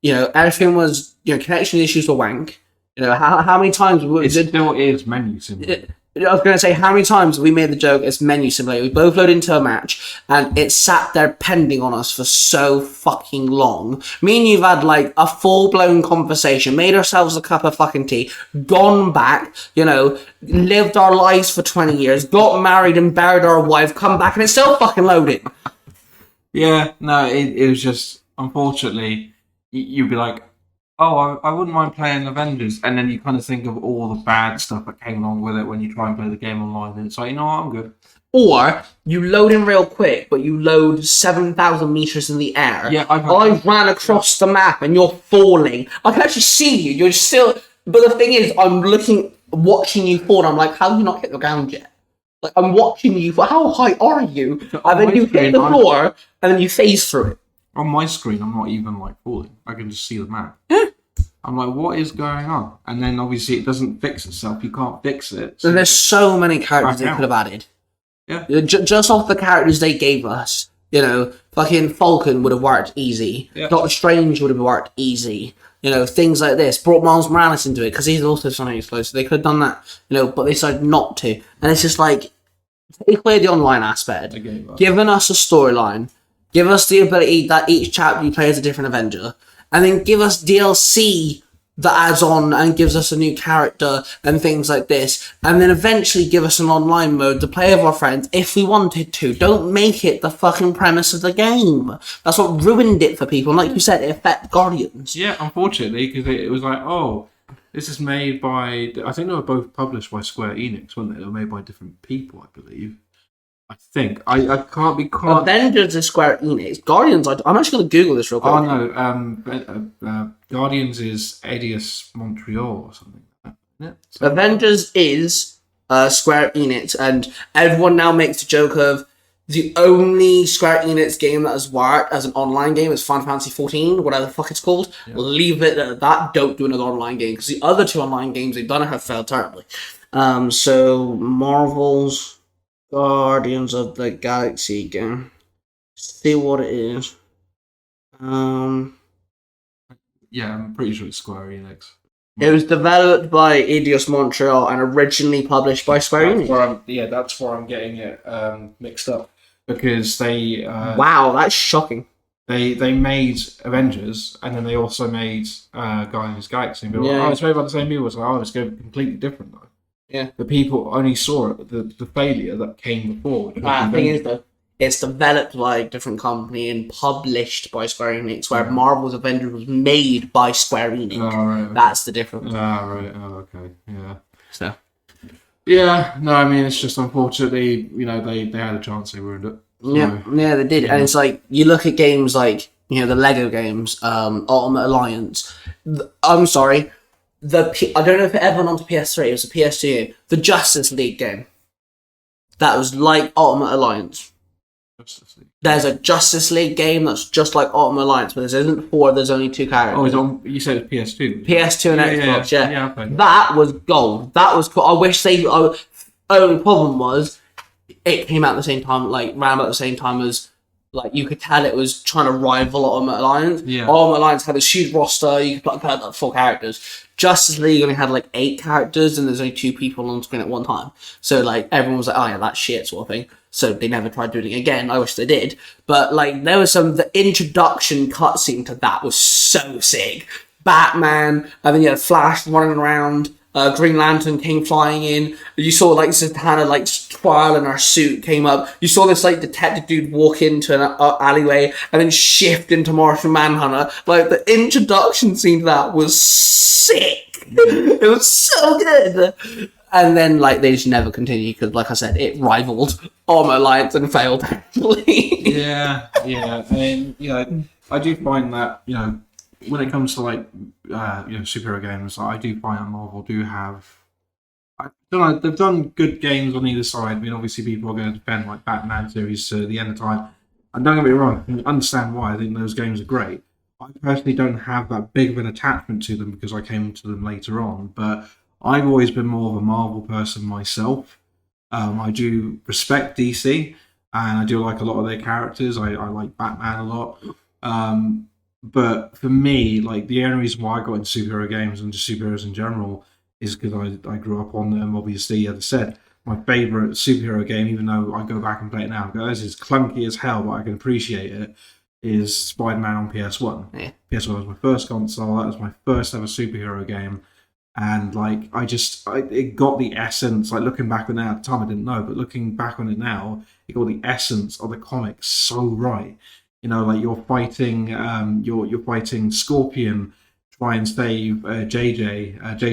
Everything was, connection issues were wank. How many times... It still is menu simulator. I was going to say, how many times we made the joke, it's menu simulator. We both loaded into a match, and it sat there pending on us for so fucking long. Me and you've had, a full-blown conversation, made ourselves a cup of fucking tea, gone back, lived our lives for 20 years, got married and buried our wife, come back, and it's still fucking loading. Yeah, no, it was just, unfortunately, you'd be like, oh, I wouldn't mind playing Avengers, and then you kind of think of all the bad stuff that came along with it when you try and play the game online, and it's like, what, I'm good. Or, you load in real quick, but you load 7,000 meters in the air. Yeah, I ran across the map, and you're falling. I can actually see you, you're still... But the thing is, I'm watching you fall, and I'm like, how have you not hit the ground yet? I'm watching you, how high are you? And then you hit the floor, and then you phase through it. On my screen, I'm not even falling. I can just see the map. I'm like, what is going on? And then obviously it doesn't fix itself. You can't fix it. So there's so many characters they could have added. Yeah. Just off the characters they gave us, fucking Falcon would have worked easy. Yeah. Doctor Strange would have worked easy. Things like this. Brought Miles Morales into it because he's also Sony exclusive. They could have done that, but they decided not to. And it's just take away the online aspect. Giving us a storyline. Give us the ability that each chapter you play as a different Avenger. And then give us DLC that adds on and gives us a new character and things like this. And then eventually give us an online mode to play with our friends if we wanted to. Don't make it the fucking premise of the game. That's what ruined it for people. And like you said, it affected Guardians. Yeah, unfortunately, because it was like, oh, this is made by... I think they were both published by Square Enix, weren't they? They were made by different people, I believe. I think. I can't be caught. Avengers is Square Enix. Guardians, I'm actually going to Google this real quick. Oh, no. Guardians is Eidos Montreal or something like that. Yeah, so Avengers is Square Enix, and everyone now makes the joke of the only Square Enix game that has worked as an online game is Final Fantasy 14, whatever the fuck it's called. Yeah. Leave it at that. Don't do another online game, because the other 2 online games they've done have failed terribly. So, Marvel's Guardians of the Galaxy game. See what it is. Yeah, I'm pretty sure it's Square Enix. It was developed by Eidos Montreal and originally published by Square Enix. That's where I'm getting it mixed up. Because they... wow, that's shocking. They made Avengers, and then they also made Guardians of the Galaxy. And people were like, it's made by the same people. It's like, it's going completely different though. Yeah. The people only saw it, the failure that came before. The thing is, though, it's developed by a different company and published by Square Enix, where Marvel's Avengers was made by Square Enix. Oh, right, okay. That's the difference. Oh, right. Oh, okay. Yeah. So. Yeah, no, I mean, it's just unfortunately, they had a chance, they ruined it. So, yeah, they did. Yeah. And it's like, you look at games like, the Lego games, Ultimate Alliance. I'm sorry. I don't know if it ever went on to PS3. It was a PS2. The Justice League game. That was like Ultimate Alliance. Justice League. There's a Justice League game that's just like Ultimate Alliance, but there isn't 4. There's only 2 characters. Oh, it's on. You said it's PS2. PS2 and Xbox. Yeah. Okay. That was gold. That was cool. I wish they. Only problem was, it came out at the same time, like around about the same time as. Like, you could tell it was trying to rival Ultimate Alliance. Yeah. Ultimate Alliance had a huge roster, you could play like 4 characters. Justice League only had like 8 characters, and there's only 2 people on screen at one time. So, like, everyone was like, oh yeah, that's shit, sort of thing. So, they never tried doing it again. I wish they did. But, like, there was the introduction cutscene to that was so sick. Batman, and then you had Flash running around. Green Lantern came flying in. You saw like Zatanna like twirl in her suit came up. You saw this like detective dude walk into an alleyway and then shift into Martian Manhunter. Like the introduction scene to that was sick. It was so good. And then like they just never continued because, like I said, it rivaled Ultimate Alliance and failed. Yeah. I mean, I do find that when it comes to like superhero games, I do find that Marvel do have. I don't know, they've done good games on either side. I mean, obviously people are going to defend like Batman series to the end of time. And don't get me wrong, I can understand why. I think those games are great. I personally don't have that big of an attachment to them because I came to them later on. But I've always been more of a Marvel person myself. I do respect DC, and I do like a lot of their characters. I like Batman a lot. But for me, like the only reason why I got into superhero games and just superheroes in general is because I grew up on them. Obviously, as I said, my favourite superhero game, even though I go back and play it now, guys, it's clunky as hell, but I can appreciate it, is Spider-Man on PS1. Yeah. PS1 was my first console. That was my first ever superhero game. And like, it got the essence, like looking back on it at the time, I didn't know, but looking back on it now, it got the essence of the comics so right. Like you're fighting Scorpion, try and save J.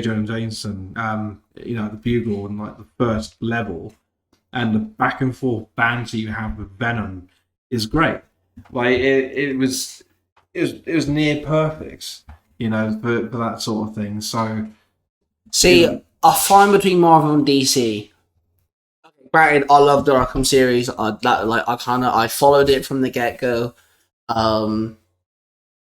Jonah Jameson, the Bugle in like the first level, and the back and forth banter you have with Venom is great. Like it was near perfect, for that sort of thing. So, see, I find between Marvel and DC. Granted, I love the Arkham series. I followed it from the get go.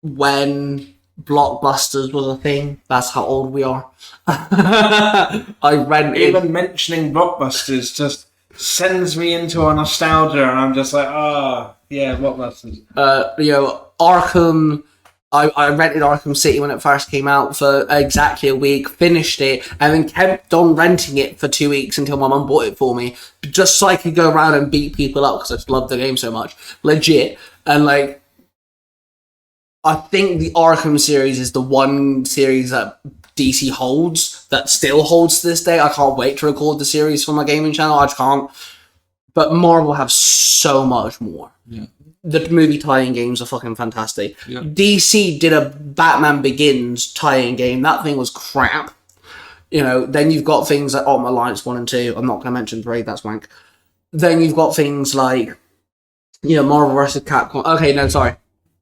When Blockbusters was a thing, that's how old we are. I rented. Even mentioning Blockbusters just sends me into a nostalgia, and I'm just like, yeah, Blockbusters. Arkham. I rented Arkham City when it first came out for exactly a week, finished it, and then kept on renting it for 2 weeks until my mum bought it for me, just so I could go around and beat people up because I just loved the game so much. Legit. And like, I think the Arkham series is the one series that DC holds, that still holds to this day. I can't wait to record the series for my gaming channel. I just can't. But Marvel have so much more. Yeah. The movie tie-in games are fucking fantastic. Yeah. DC did a Batman Begins tie-in game. That thing was crap. Then you've got things like Ultimate Alliance 1 and 2. I'm not going to mention 3, that's wank. Then you've got things like, Marvel vs. Capcom. Okay, no, sorry.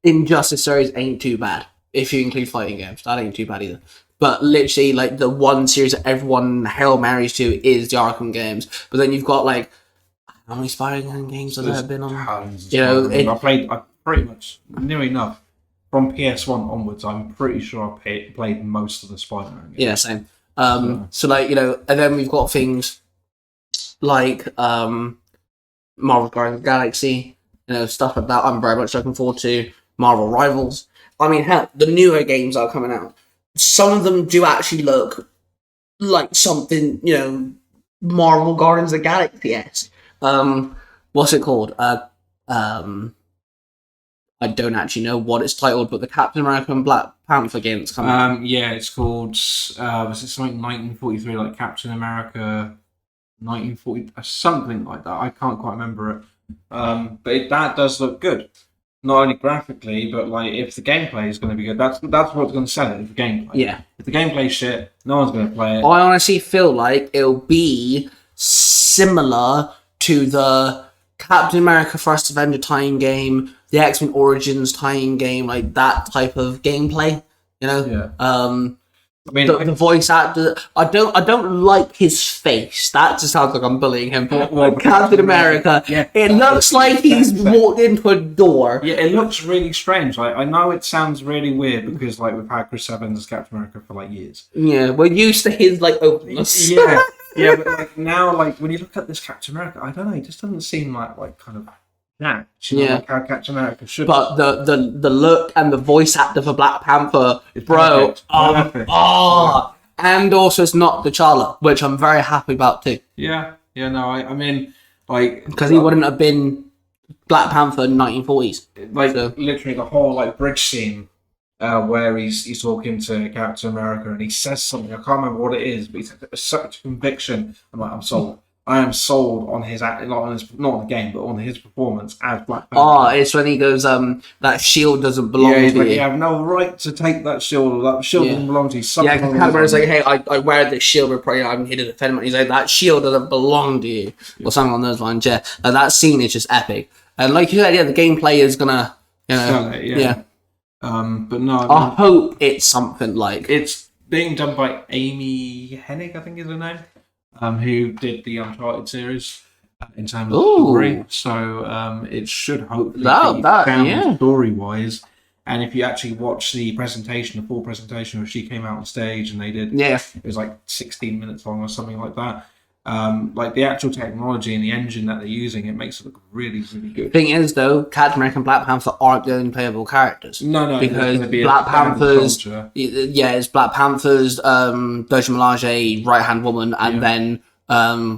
Injustice series ain't too bad. If you include fighting games. That ain't too bad either. But literally, like, the one series that everyone Hail Marys to is the Arkham games. But then you've got, like, how many Spider-Man games have there been on? I pretty much, near enough, from PS1 onwards, I'm pretty sure I played most of the Spider-Man games. Yeah, same. So like, and then we've got things like Marvel Guardians of the Galaxy, stuff like that I'm very much looking forward to. Marvel Rivals. I mean, hell, the newer games that are coming out, some of them do actually look like something, Marvel Guardians of the Galaxy-esque. What's it called? I don't actually know what it's titled, but the Captain America and Black Panther game that's coming out. Yeah, it's called, was it something 1943, like Captain America 1940, something like that. I can't quite remember it. But that does look good. Not only graphically, but like if the gameplay is going to be good, that's what's going to sell it, is the gameplay. Yeah. If the gameplay's shit, no one's going to play it. I honestly feel like it'll be similar to the Captain America First Avenger tie-in game, the X-Men Origins tie-in game, like that type of gameplay, Yeah. I mean, the voice actor. I don't like his face. That just sounds like I'm bullying him. Well, Captain America. Yeah. It looks like he's walked into a door. Yeah, it looks really strange. Like, I know it sounds really weird because like we've had Chris Evans as Captain America for like years. Yeah, we're used to his like openness. Yeah, yeah, but like now, like when you look at this Captain America, I don't know, it just doesn't seem like kind of that. Like how Captain America should. But the look and the voice actor for Black Panther, It's bro. perfect. Perfect. And also it's not T'Challa, which I'm very happy about too. Yeah, no, I mean, like Because he wouldn't have been Black Panther in the 1940s. like So- literally the whole like bridge scene where he's talking to Captain America and he says something. I can't remember what it is, but he says it with such conviction. I'm like, I'm sold. I am sold on his act, not on the game, but on his performance as Black Panther. Oh, it's when he goes, that shield doesn't belong he's to like, you. you have no right to take that shield. That shield doesn't belong to you. Yeah, because Cameron's like, hey, I wear this shield, but probably I'm here to defend it. He's like, that shield doesn't belong to you. Or something along those lines, yeah. That scene is just epic. And like you said, yeah, the gameplay is gonna, Sell it, yeah. But no, I hope it's something like... it's being done by Amy Hennig, I think is her name, who did the Uncharted series in terms of story. So it should hopefully be sound story-wise. And if you actually watch the presentation, the full presentation where she came out on stage and they did, it was like 16 minutes long or something like that. Like the actual technology and the engine that they're using, it makes it look really, really good. Thing is, though, Captain America and Black Panther aren't the only playable characters. No, because be Black Panther's, culture. it's Black Panther's Doja Milaje, right-hand woman, and then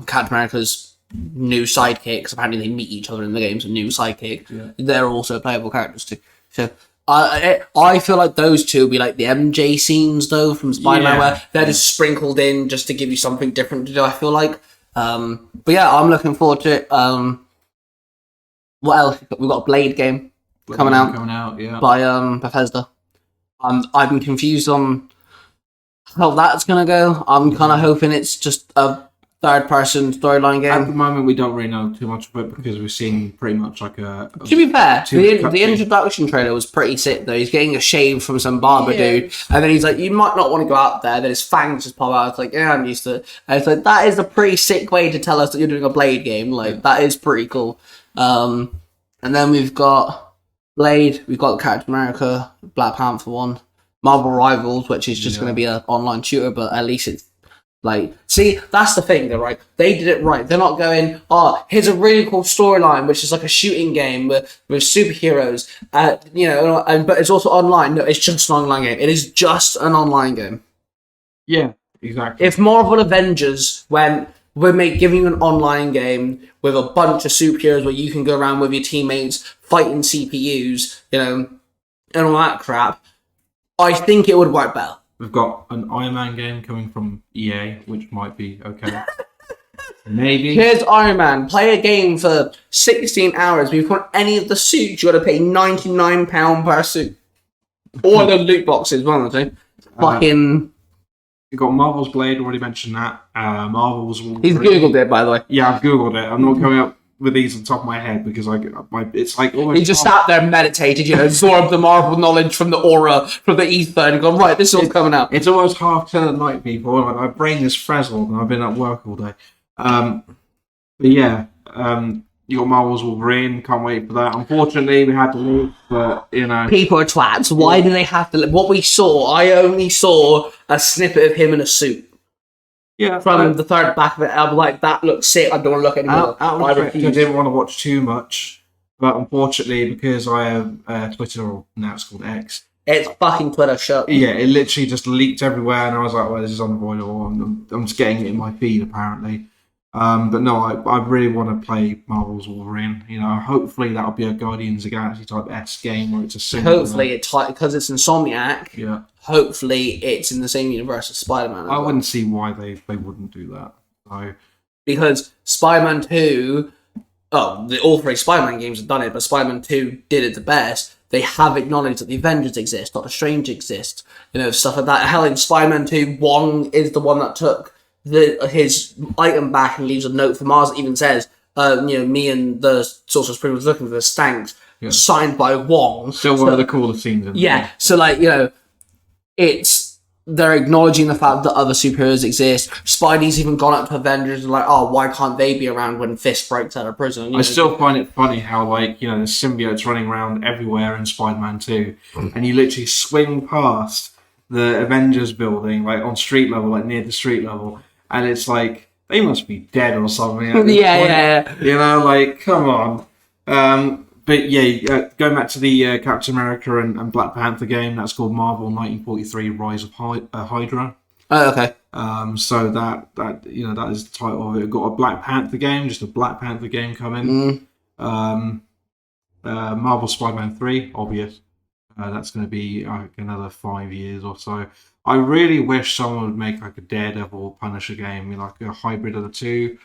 Captain America's new sidekick, because apparently they meet each other in the game's new sidekick. Yeah. They're also playable characters too. So I feel like those two will be like the MJ scenes though from Spider-Man, where they're just sprinkled in just to give you something different to do. I feel like, but yeah, I'm looking forward to it. What else? We've got a Blade game coming out, yeah, by Bethesda. I've been confused on how that's gonna go. I'm kind of hoping it's just a third-person storyline game. At the moment, we don't really know too much of it because we've seen pretty much like a. To be fair, the introduction trailer was pretty sick though. He's getting a shave from some barber dude, and then he's like, "You might not want to go out there." Then his fangs just pop out. It's like, "Yeah, I'm used to it." And it's like that is a pretty sick way to tell us that you're doing a Blade game. Like that is pretty cool. And then we've got Blade. We've got Captain America, Black Panther one, Marvel Rivals, which is just going to be an online shooter, but at least it's. Like, see, that's the thing, though, right? They did it right. They're not going, here's a really cool storyline, which is like a shooting game with superheroes, but it's also online. No, it's just an online game. It is just an online game. Yeah, exactly. If Marvel Avengers went, we're giving you an online game with a bunch of superheroes where you can go around with your teammates fighting CPUs, and all that crap, I think it would work better. We've got an Iron Man game coming from EA, which might be okay. Maybe. Here's Iron Man. Play a game for 16 hours. If you want any of the suits, you got to pay £99 per suit. Or the loot boxes, one of the two. Fucking... You've got Marvel's Blade, already mentioned that. Marvel's... He's Googled it, by the way. Yeah, I've Googled it. I'm not coming up with these on the top of my head because it's like almost... He just sat there and meditated, absorbed the Marvel knowledge from the aura, from the ether, and gone, right, this is all coming out. It's almost 10:30 at night, people. Like, my brain is frazzled and I've been at work all day. But yeah, you got Marvel's Wolverine. Can't wait for that. Unfortunately, we had to leave, but people are twats. Why do they have to? What we saw, I only saw a snippet of him in a suit. Yeah, from the third back of it, I'm like, that looks sick. I don't want to look anymore. I didn't want to watch too much, but unfortunately, because I have Twitter, or now it's called X. It's fucking Twitter shut. Yeah, it literally just leaked everywhere, and I was like, well, this is unavoidable. I'm just getting it in my feed, apparently. But no, I really want to play Marvel's Wolverine. Hopefully that'll be a Guardians of the Galaxy type S game where it's a similar... Hopefully, because it's Insomniac. Yeah. Hopefully, it's in the same universe as Spider-Man. I wouldn't see why they wouldn't do that. So. Because Spider-Man 2... all three Spider-Man games have done it, but Spider-Man 2 did it the best. They have acknowledged that the Avengers exist, Doctor Strange exists, stuff like that. Hell, in Spider-Man 2, Wong is the one that took his item back and leaves a note for Mars that even says, me and the Sorcerer Supreme was looking for the Stanks, signed by Wong. Still one of the coolest scenes in so it's they're acknowledging the fact that other superheroes exist. Spidey's even gone up to Avengers and like, oh, why can't they be around when Fist breaks out of prison? You I know? still find it funny how, like, you know, the symbiote's running around everywhere in Spider-Man 2, and you literally swing past the Avengers building, like, on street level, like, near the street level, and it's like, they must be dead or something. At this point. You know, like, come on. But yeah, going back to the Captain America and Black Panther game, that's called Marvel 1943: Rise of Hydra. Oh, okay. So that you know, that is the title of it. We've got a Black Panther game, just a Black Panther game coming. Marvel Spider-Man 3, obvious. That's going to be another 5 years or so. I really wish someone would make like a Daredevil Punisher game, you know, like a hybrid of the two,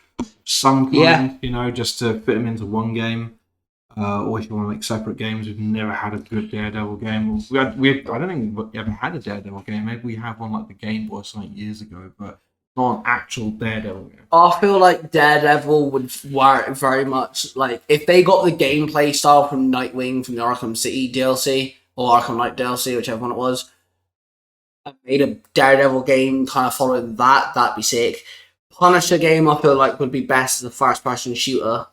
some kind, you know, just to fit them into one game. Or if you want to make separate games, we've never had a good Daredevil game. I don't think we've ever had a Daredevil game. Maybe we have one like the Game Boy something years ago, but not an actual Daredevil game. I feel like Daredevil would work very much like if they got the gameplay style from Nightwing from the Arkham City DLC or Arkham Knight DLC, whichever one it was, and made a Daredevil game kind of following that, that'd be sick. Punisher game, I feel like would be best as a first-person shooter.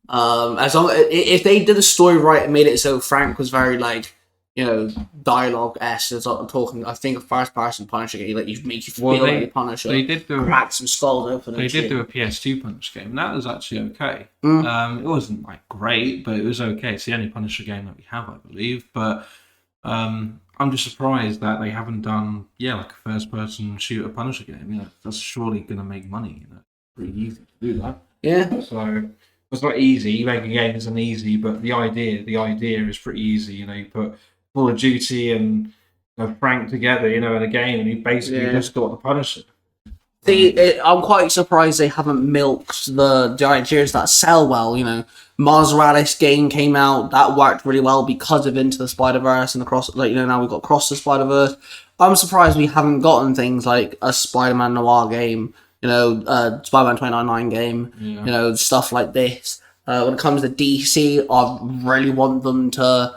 As long if they did the story right and made it so Frank was very like, you know, dialogue-esque as I'm talking, I think a first-person Punisher game like you make you feel like the Punisher. They did do crack some skulls open. They did do a PS2 Punisher game, and that was actually okay. It wasn't like great, but it was okay. It's the only Punisher game that we have, I believe. But I'm just surprised that they haven't done like a first-person shooter Punisher game. You know, that's surely going to make money. You know, pretty easy to do that. Yeah. So. It's not easy. Making a game isn't easy, but the idea is pretty easy. You know, you put Call of Duty and Frank together, you know, in a game, and you basically just got the Punisher. See, I'm quite surprised they haven't milked the ideas that sell well. You know, Mars Morales game came out that worked really well because of Into the Spider-Verse and now we've got Cross the Spider-Verse. I'm surprised we haven't gotten things like a Spider-Man Noir game. You know, Spider-Man 2099 game, you know, stuff like this. When it comes to DC, I really want them to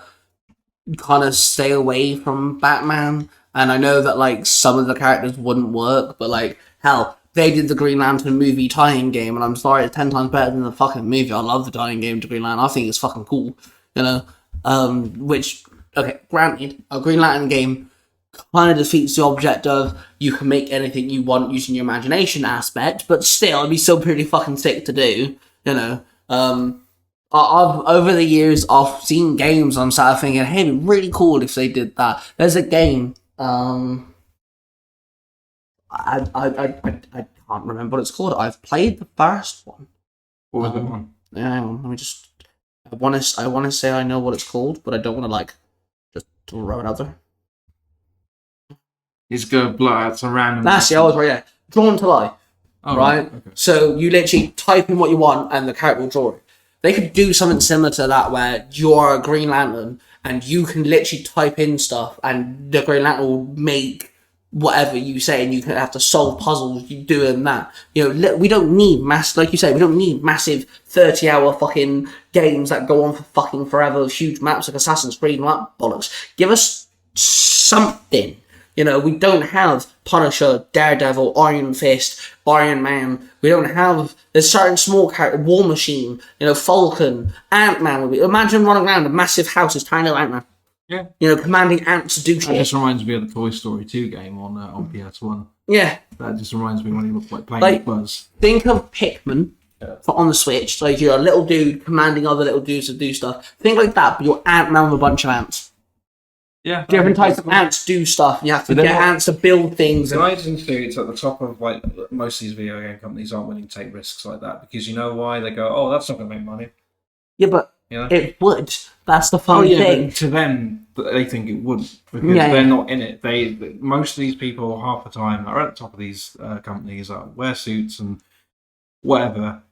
kind of stay away from Batman. And I know that, like, some of the characters wouldn't work, but, like, hell, they did the Green Lantern movie tie-in game, and I'm sorry, it's 10 times better than the fucking movie. I love the tie-in game to Green Lantern. I think it's fucking cool, you know? Granted, a Green Lantern game kind of defeats the object of you can make anything you want using your imagination aspect, but still, it'd be still pretty fucking sick to do, you know. I've over the years, I've seen games I'm sort of thinking, hey, it'd be really cool if they did that. There's a game, I can't remember what it's called. I've played the first one. What was the one? Yeah, hang on, let me just. I want to say I know what it's called, but I don't want to like just throw it out there. He's going to blur out some random... That's it, I was right there. Drawn to Life, right? Okay. So you literally type in what you want and the character will draw it. They could do something similar to that where you're a Green Lantern and you can literally type in stuff and the Green Lantern will make whatever you say and you can have to solve puzzles doing that. You know, we don't need like you say, we don't need massive 30-hour fucking games that go on for fucking forever with huge maps like Assassin's Creed and that bollocks. Give us something. You know, we don't have Punisher, Daredevil, Iron Fist, Iron Man. We don't have... There's certain small characters, War Machine, you know, Falcon, Ant-Man. Imagine running around a massive house as tiny Ant-Man. Yeah. You know, commanding ants to do shit. That just reminds me of the Toy Story 2 game on PS1. Yeah. That just reminds me when you look like playing with Buzz. Think of Pikmin on the Switch. Like, you're a little dude commanding other little dudes to do stuff. Think like that, but you're Ant-Man with a bunch of ants. Yeah, different types of ants do stuff. You have to get ants to build things. The nice thing too, it's at the top of like most of these video game companies aren't willing to take risks like that because you know why? They go, oh, that's not going to make money. Yeah, but it would. That's the fun thing. But to them, they think it wouldn't because they're not in it. Most of these people, half the time, are at the top of these companies that wear suits and whatever.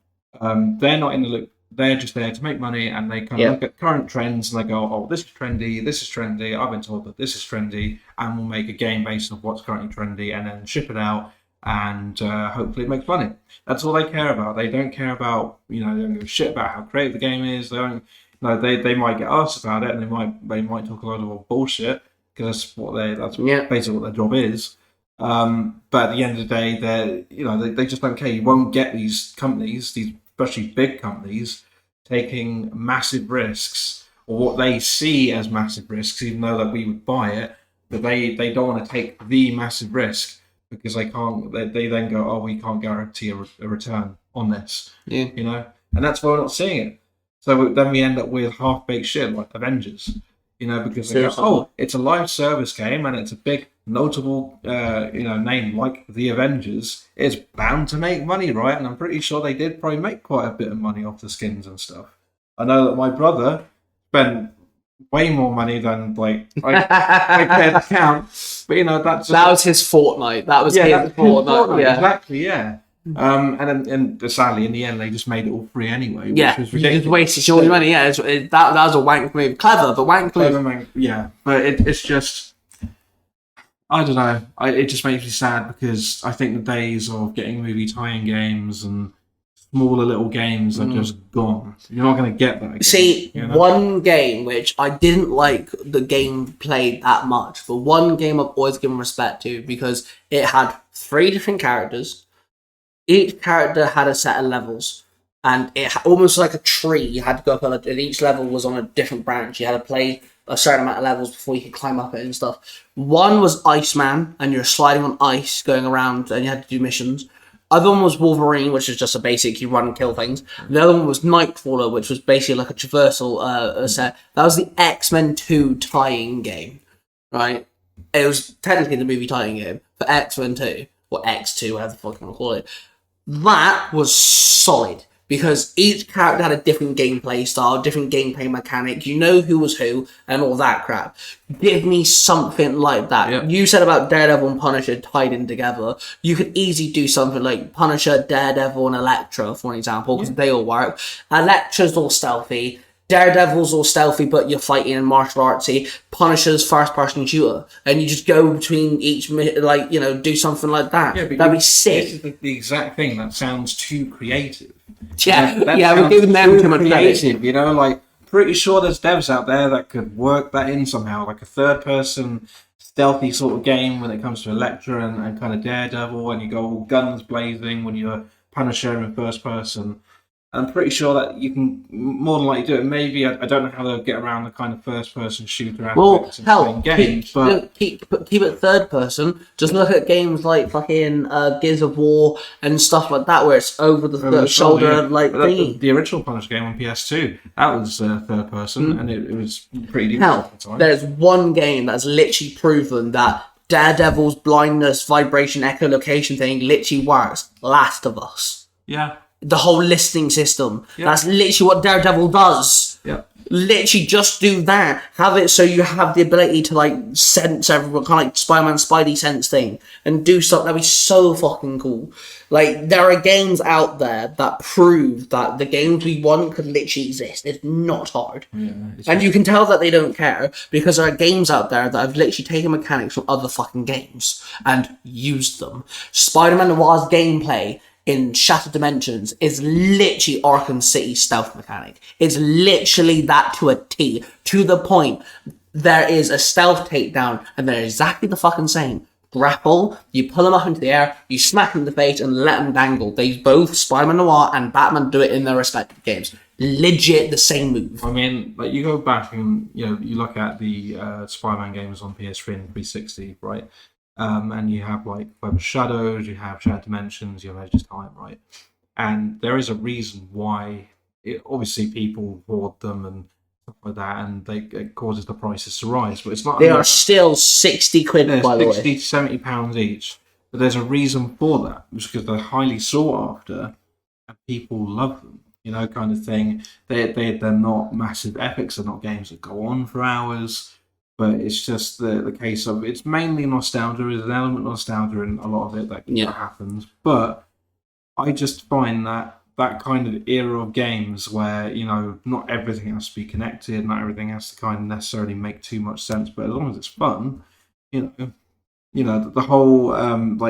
They're not in the look. They're just there to make money, and they kind of look at current trends, and they go, oh, this is trendy, I've been told that this is trendy, and we'll make a game based on what's currently trendy, and then ship it out, and hopefully it makes money. That's all they care about. They don't care about, they don't give a shit about how creative the game is. They don't, they might get asked about it, and they might talk a lot of bullshit, because that's basically what their job is. But at the end of the day, they just don't care. You won't get these companies, these especially big companies, taking massive risks or what they see as massive risks, even though that we would buy it, but they don't want to take the massive risk because they can't. They then go, oh, we can't guarantee a return on this. Yeah. And that's why we're not seeing it. So then we end up with half-baked shit like Avengers. Because they go, oh, it's a live service game and it's a big notable name like the Avengers. It's bound to make money, right? And I'm pretty sure they did probably make quite a bit of money off the skins and stuff. I know that my brother spent way more money than I cared to count. But that was his Fortnite. That was his Fortnite. Yeah. Exactly. Yeah. And sadly, in the end, they just made it all free anyway. Yeah, which was ridiculous. you just wasted your money. Yeah, that was a wank move. Clever, but wank move. Yeah, but it's just, I don't know. It just makes me sad because I think the days of getting movie tie-in games and smaller little games are just gone. You're not going to get that again. See, one game which I didn't like the gameplay that much, but one game I've always given respect to because it had 3 different characters. Each character had a set of levels, and it almost like a tree. You had to go up and each level was on a different branch. You had to play a certain amount of levels before you could climb up it and stuff. One was Iceman, and you're sliding on ice, going around, and you had to do missions. Other one was Wolverine, which is just a basic, you run and kill things. The other one was Nightcrawler, which was basically like a traversal set. That was the X-Men 2 tie-in game, right? It was technically the movie tie-in game for X-Men 2, or X2, whatever the fuck you want to call it. That was solid because each character had a different gameplay style, different gameplay mechanic. You know who was who and all that crap. Give me something like that. Yep. You said about Daredevil and Punisher tied in together. You could easily do something like Punisher, Daredevil, and Elektra, for an example, because they all work. Elektra's all stealthy. Daredevil's all stealthy, but you're fighting in martial artsy. Punisher's first-person shooter, and you just go between each, do something like that. Yeah, that'd be sick. This is the exact thing that sounds too creative. Yeah, we're giving them too much creative. Pretty sure there's devs out there that could work that in somehow, like a third-person stealthy sort of game when it comes to Elektra and kind of Daredevil, and you go all guns blazing when you're Punisher in first person. I'm pretty sure that you can more than likely do it. Maybe I don't know how they'll get around the kind of first-person shooter aspects in games, but keep it third person. Just look at games like fucking Gears of War and stuff like that, where it's over the shoulder thingy. The original Punisher game on PS2 that was third person, and it was pretty decent at the time. There's one game that's literally proven that Daredevil's blindness, vibration, echolocation thing literally works. Last of Us. Yeah. The whole listening system. Yep. That's literally what Daredevil does. Yeah. Literally just do that. Have it so you have the ability to sense everyone, kind of like Spider-Man Spidey sense thing, and do something. That'd be so fucking cool. There are games out there that prove that the games we want could literally exist. It's not hard. Yeah, and you can tell that they don't care because there are games out there that have literally taken mechanics from other fucking games and used them. Spider-Man Noir's gameplay in Shattered Dimensions is literally Arkham City stealth mechanic. It's literally that to a T. To the point, there is a stealth takedown, and they're exactly the fucking same. Grapple, you pull them up into the air, you smack them in the face, and let them dangle. They both, Spider-Man Noir and Batman, do it in their respective games. Legit the same move. I mean, you go back and you look at the Spider-Man games on PS3 and 360, right? And you have Web of Shadows, you have Shattered Dimensions, you have Edge of Time, right? And there is a reason why obviously people hoard them and stuff like that, and it causes the prices to rise. But it's not. They are still 60 quid, by the way. 60 to 70 pounds each. But there's a reason for that, which is because they're highly sought after, and people love them. Kind of thing. They're not massive epics. They're not games that go on for hours. But it's just the case of it's mainly nostalgia. There's an element of nostalgia in a lot of it that happens. But I just find that kind of era of games where not everything has to be connected, not everything has to kind of necessarily make too much sense. But as long as it's fun, the whole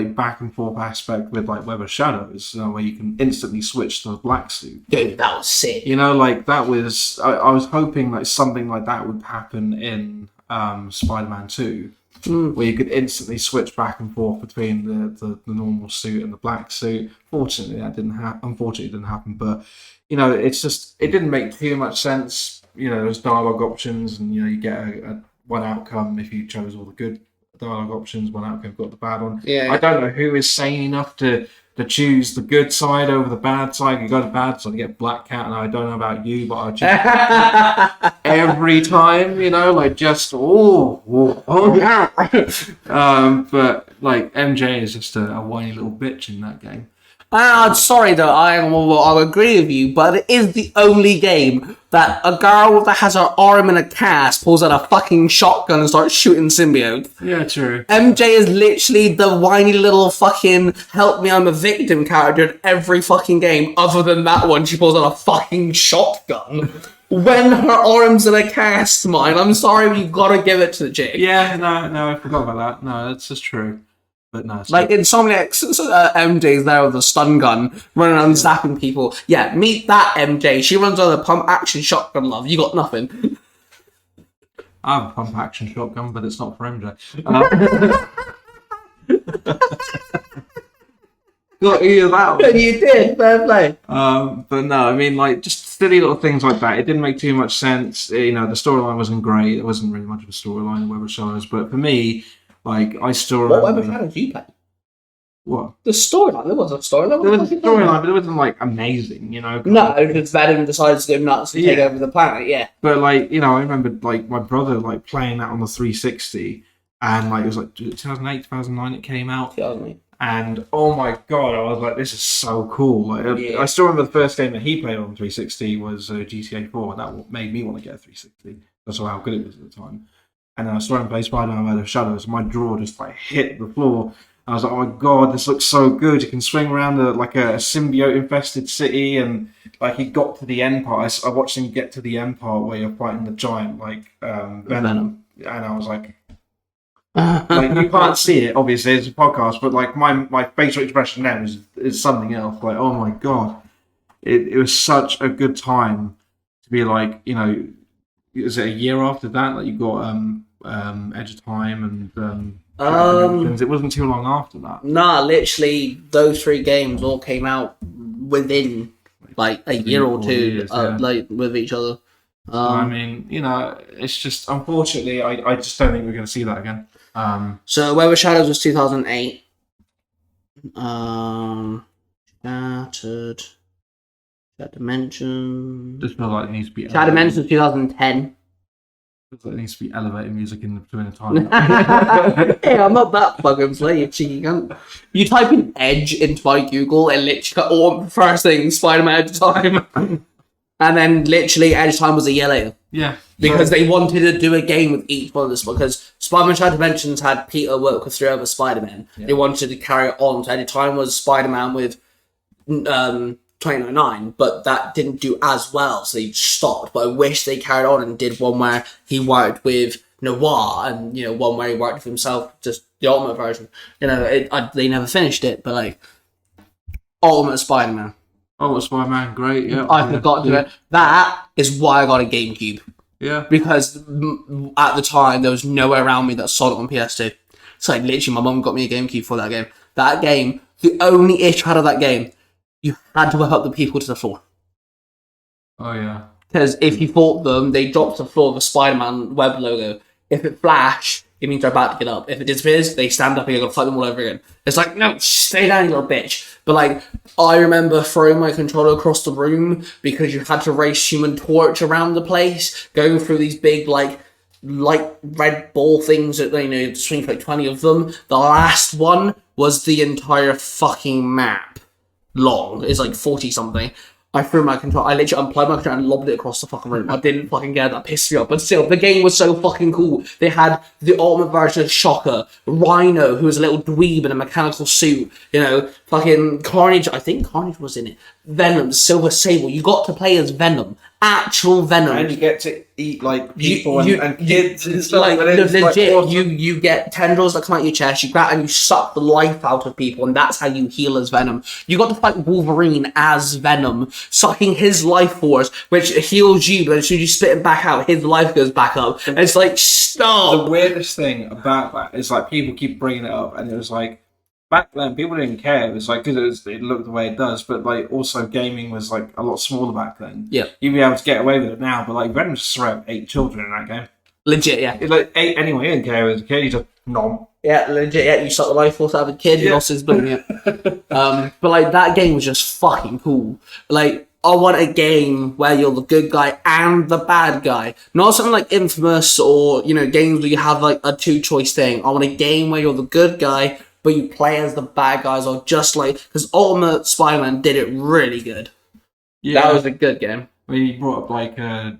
back and forth aspect with Web of Shadows, where you can instantly switch to the black suit. Dude, that was sick. That was I was hoping something like that would happen in Spider-Man 2. where you could instantly switch back and forth between the normal suit and the black suit. Fortunately, that didn't happen. Unfortunately, it didn't happen. But it didn't make too much sense. There's dialogue options, and you get a one outcome if you chose all the good dialogue options. One outcome got the bad one. Yeah. I don't know who is sane enough to choose the good side over the bad side. You go to bad side, you get Black Cat, and I don't know about you, but I just every time, but like MJ is just a whiny little bitch in that game. Sorry though, I'll agree with you, but it is the only game that a girl that has her arm in a cast pulls out a fucking shotgun and starts shooting symbiotes. Yeah, true. MJ is literally the whiny little fucking help me I'm a victim character in every fucking game, other than that one, she pulls out a fucking shotgun. When her arm's in a cast, I'm sorry, but you've got to give it to the chick. Yeah, no, I forgot about that. No, that's just true. But no, like in Insomniac's MJ's there with a stun gun running around zapping people. Yeah, meet that MJ. She runs on a pump action shotgun, love. You got nothing. I have a pump action shotgun, but it's not for MJ. Got you that one. You did, fair play. But no, I mean, just silly little things like that. It didn't make too much sense. The storyline wasn't great. There wasn't really much of a storyline in Web of Shadows. But for me, I still remember... What Web of Shadows you play? What? The storyline. There was a storyline. There was a storyline, but it wasn't amazing, No, because Venom decides to go nuts and take over the planet. Yeah. But I remember my brother playing that on the 360, and it was 2008, 2009 it came out. 2008. And oh my god, I was like, this is so cool. I still remember the first game that he played on 360 was GTA 4, and that made me want to get a 360. That's how good it was at the time. And then I saw him play Spider-Man Web of Shadows, and my jaw just hit the floor. I was like, oh my god, this looks so good. You can swing around a symbiote-infested city, and he got to the end part. I watched him get to the end part where you're fighting the giant Venom. And I was like, you can't see it, obviously, it's a podcast, but my facial expression now is something else. Oh my god, it was such a good time to be is it a year after that you got Edge of Time and it wasn't too long after that. Nah, literally those three games all came out within a year or 2 years, with each other. I mean, it's just unfortunately I just don't think we're going to see that again. So Web of Shadows was 2008. Shattered Dimension. Just feel like it needs to be. Shattered Dimension was 2010. Feels like it needs to be elevated music in between the time. Hey, I'm not that fucking slow, you cheeky cunt. You type in Edge into Google and literally first thing Spider-Man Edge Time, and then literally Edge Time was a year later. Yeah. Because they wanted to do a game with each one of this, because Spider-Man Shattered Dimensions had Peter work with 3 other Spider-Men. Yeah. They wanted to carry it on. So Edge Time was Spider-Man with 2099, but that didn't do as well, so they stopped. But I wish they carried on and did one where he worked with Noir, and one where he worked with himself, just the Ultimate version. They never finished it, but Ultimate Spider-Man. Ultimate Spider-Man, great. Yeah, I forgot to do it. That is why I got a GameCube. Yeah, because at the time there was nowhere around me that sold it on PS2. So literally, my mum got me a GameCube for that game. That game, the only issue I had of that game, you had to whip up the people to the floor. Oh, yeah. Because if you fought them, they dropped to the floor with a Spider-Man web logo. If it flashed, it means they're about to get up. If it disappears, they stand up and you're going to fight them all over again. It's no, stay down, you little bitch. But I remember throwing my controller across the room because you had to race Human Torch around the place, going through these big, light red ball things that, swing for 20 of them. The last one was the entire fucking map long. It's 40 something. I threw my controller. I literally unplugged my controller and lobbed it across the fucking room. I didn't fucking get that. Pissed me off. But still, the game was so fucking cool. They had the ultimate version of Shocker, Rhino, who was a little dweeb in a mechanical suit. Fucking Carnage. I think Carnage was in it. Venom, Silver Sable. You got to play as Venom. Actual Venom. And you get to eat people and kids and stuff. Legit, awesome. you get tendrils that come out your chest. You grab and you suck the life out of people, and that's how you heal as Venom. You got to fight Wolverine as Venom, sucking his life force, which heals you, but as soon as you spit it back out, his life goes back up. And it's Stop. The weirdest thing about that is like people keep bringing it up, and it was like back then people didn't care. It was like because it looked the way it does, but like also gaming was like a lot smaller back then. Yeah. You'd be able to get away with it now, but like Venom just threw out 8 children in that game. Legit, yeah. It's like 8 anyway. He didn't care as a kid. He just nom. Yeah, legit, yeah. You shot the life force out of a kid, you lost his bloom, yeah. But like that game was just fucking cool. Like, I want a game where you're the good guy and the bad guy. Not something like Infamous or, you know, games where you have like a 2-choice thing. I want a game where you're the good guy, but you play as the bad guys, or just like, because Ultimate Spider-Man did it really good. Yeah. That was a good game. We brought up like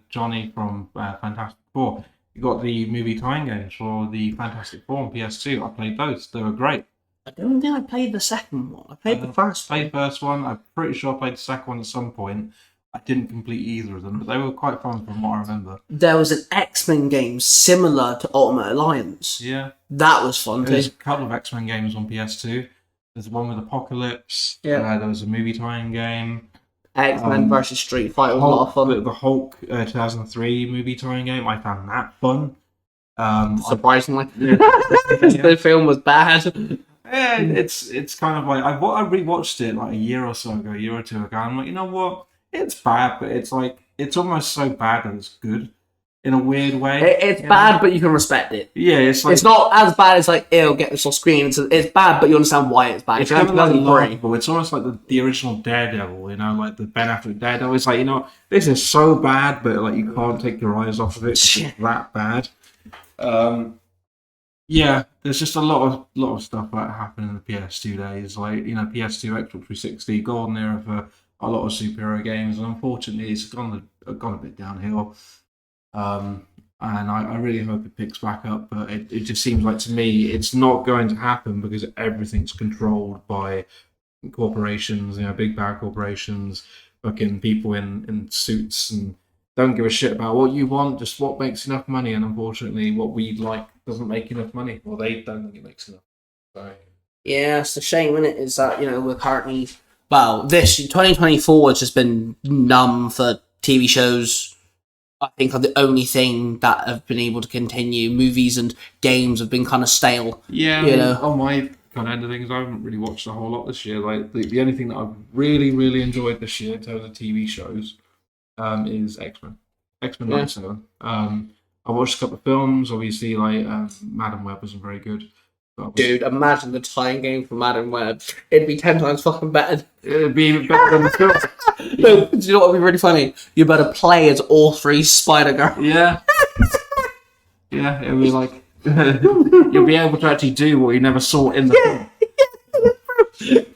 Johnny from Fantastic Four. You got the movie tie-in games for the Fantastic Four on PS2. I played those. They were great. I don't think I played the second one. I played the first one. Played the first one. I'm pretty sure I played the second one at some point. I didn't complete either of them, but they were quite fun from what I remember. There was an X-Men game similar to Ultimate Alliance. Yeah. That was fun too. There's a couple of X-Men games on PS2. There's one with Apocalypse. Yeah. There was a movie tie-in game. X-Men versus Street Fighter was a lot of fun. The Hulk 2003 movie tie-in game. I found that fun. Surprisingly. The film was bad. Yeah, it's kind of like I rewatched it like a year or two ago. I'm like, you know what? It's bad, but it's like it's almost so bad that it's good in a weird way. It's bad, but you can respect it. Yeah, it's like it's not as bad as like it'll get this on screen. It's bad, but you understand why it's bad. it's kind of like laughable. It's almost like the original Daredevil, you know, like the Ben Affleck Daredevil. It's like, you know, this is so bad, but like you can't take your eyes off of it. It's that bad. Yeah, there's just a lot of stuff that happened in the PS2 days, like, you know, PS2, Xbox 360, golden era for a lot of superhero games, and unfortunately, it's gone a bit downhill. And I really hope it picks back up, but it just seems like to me it's not going to happen because everything's controlled by corporations, you know, big bad corporations, fucking people in suits and don't give a shit about what you want, just what makes enough money. And unfortunately, what we like doesn't make enough money. Well, they don't think it makes enough. So. Yeah, it's a shame, isn't it? Is that, you know, we're currently, well, this 2024 has just been numb for TV shows. I think are the only thing that have been able to continue. Movies and games have been kind of stale. Yeah, you know. On my kind of end of things, I haven't really watched a whole lot this year. Like the only thing that I've really enjoyed this year in terms of TV shows is X-Men 97. I watched a couple of films. Obviously, like Madam Web wasn't very good. Dude, imagine the tie-in game for Madam Web. It'd be 10 times fucking better. It'd be even better than the film. No, do you know what would be really funny? You better play as all 3 Spider-Girls. Yeah. Yeah, it'd be like you'll be able to actually do what you never saw in the film.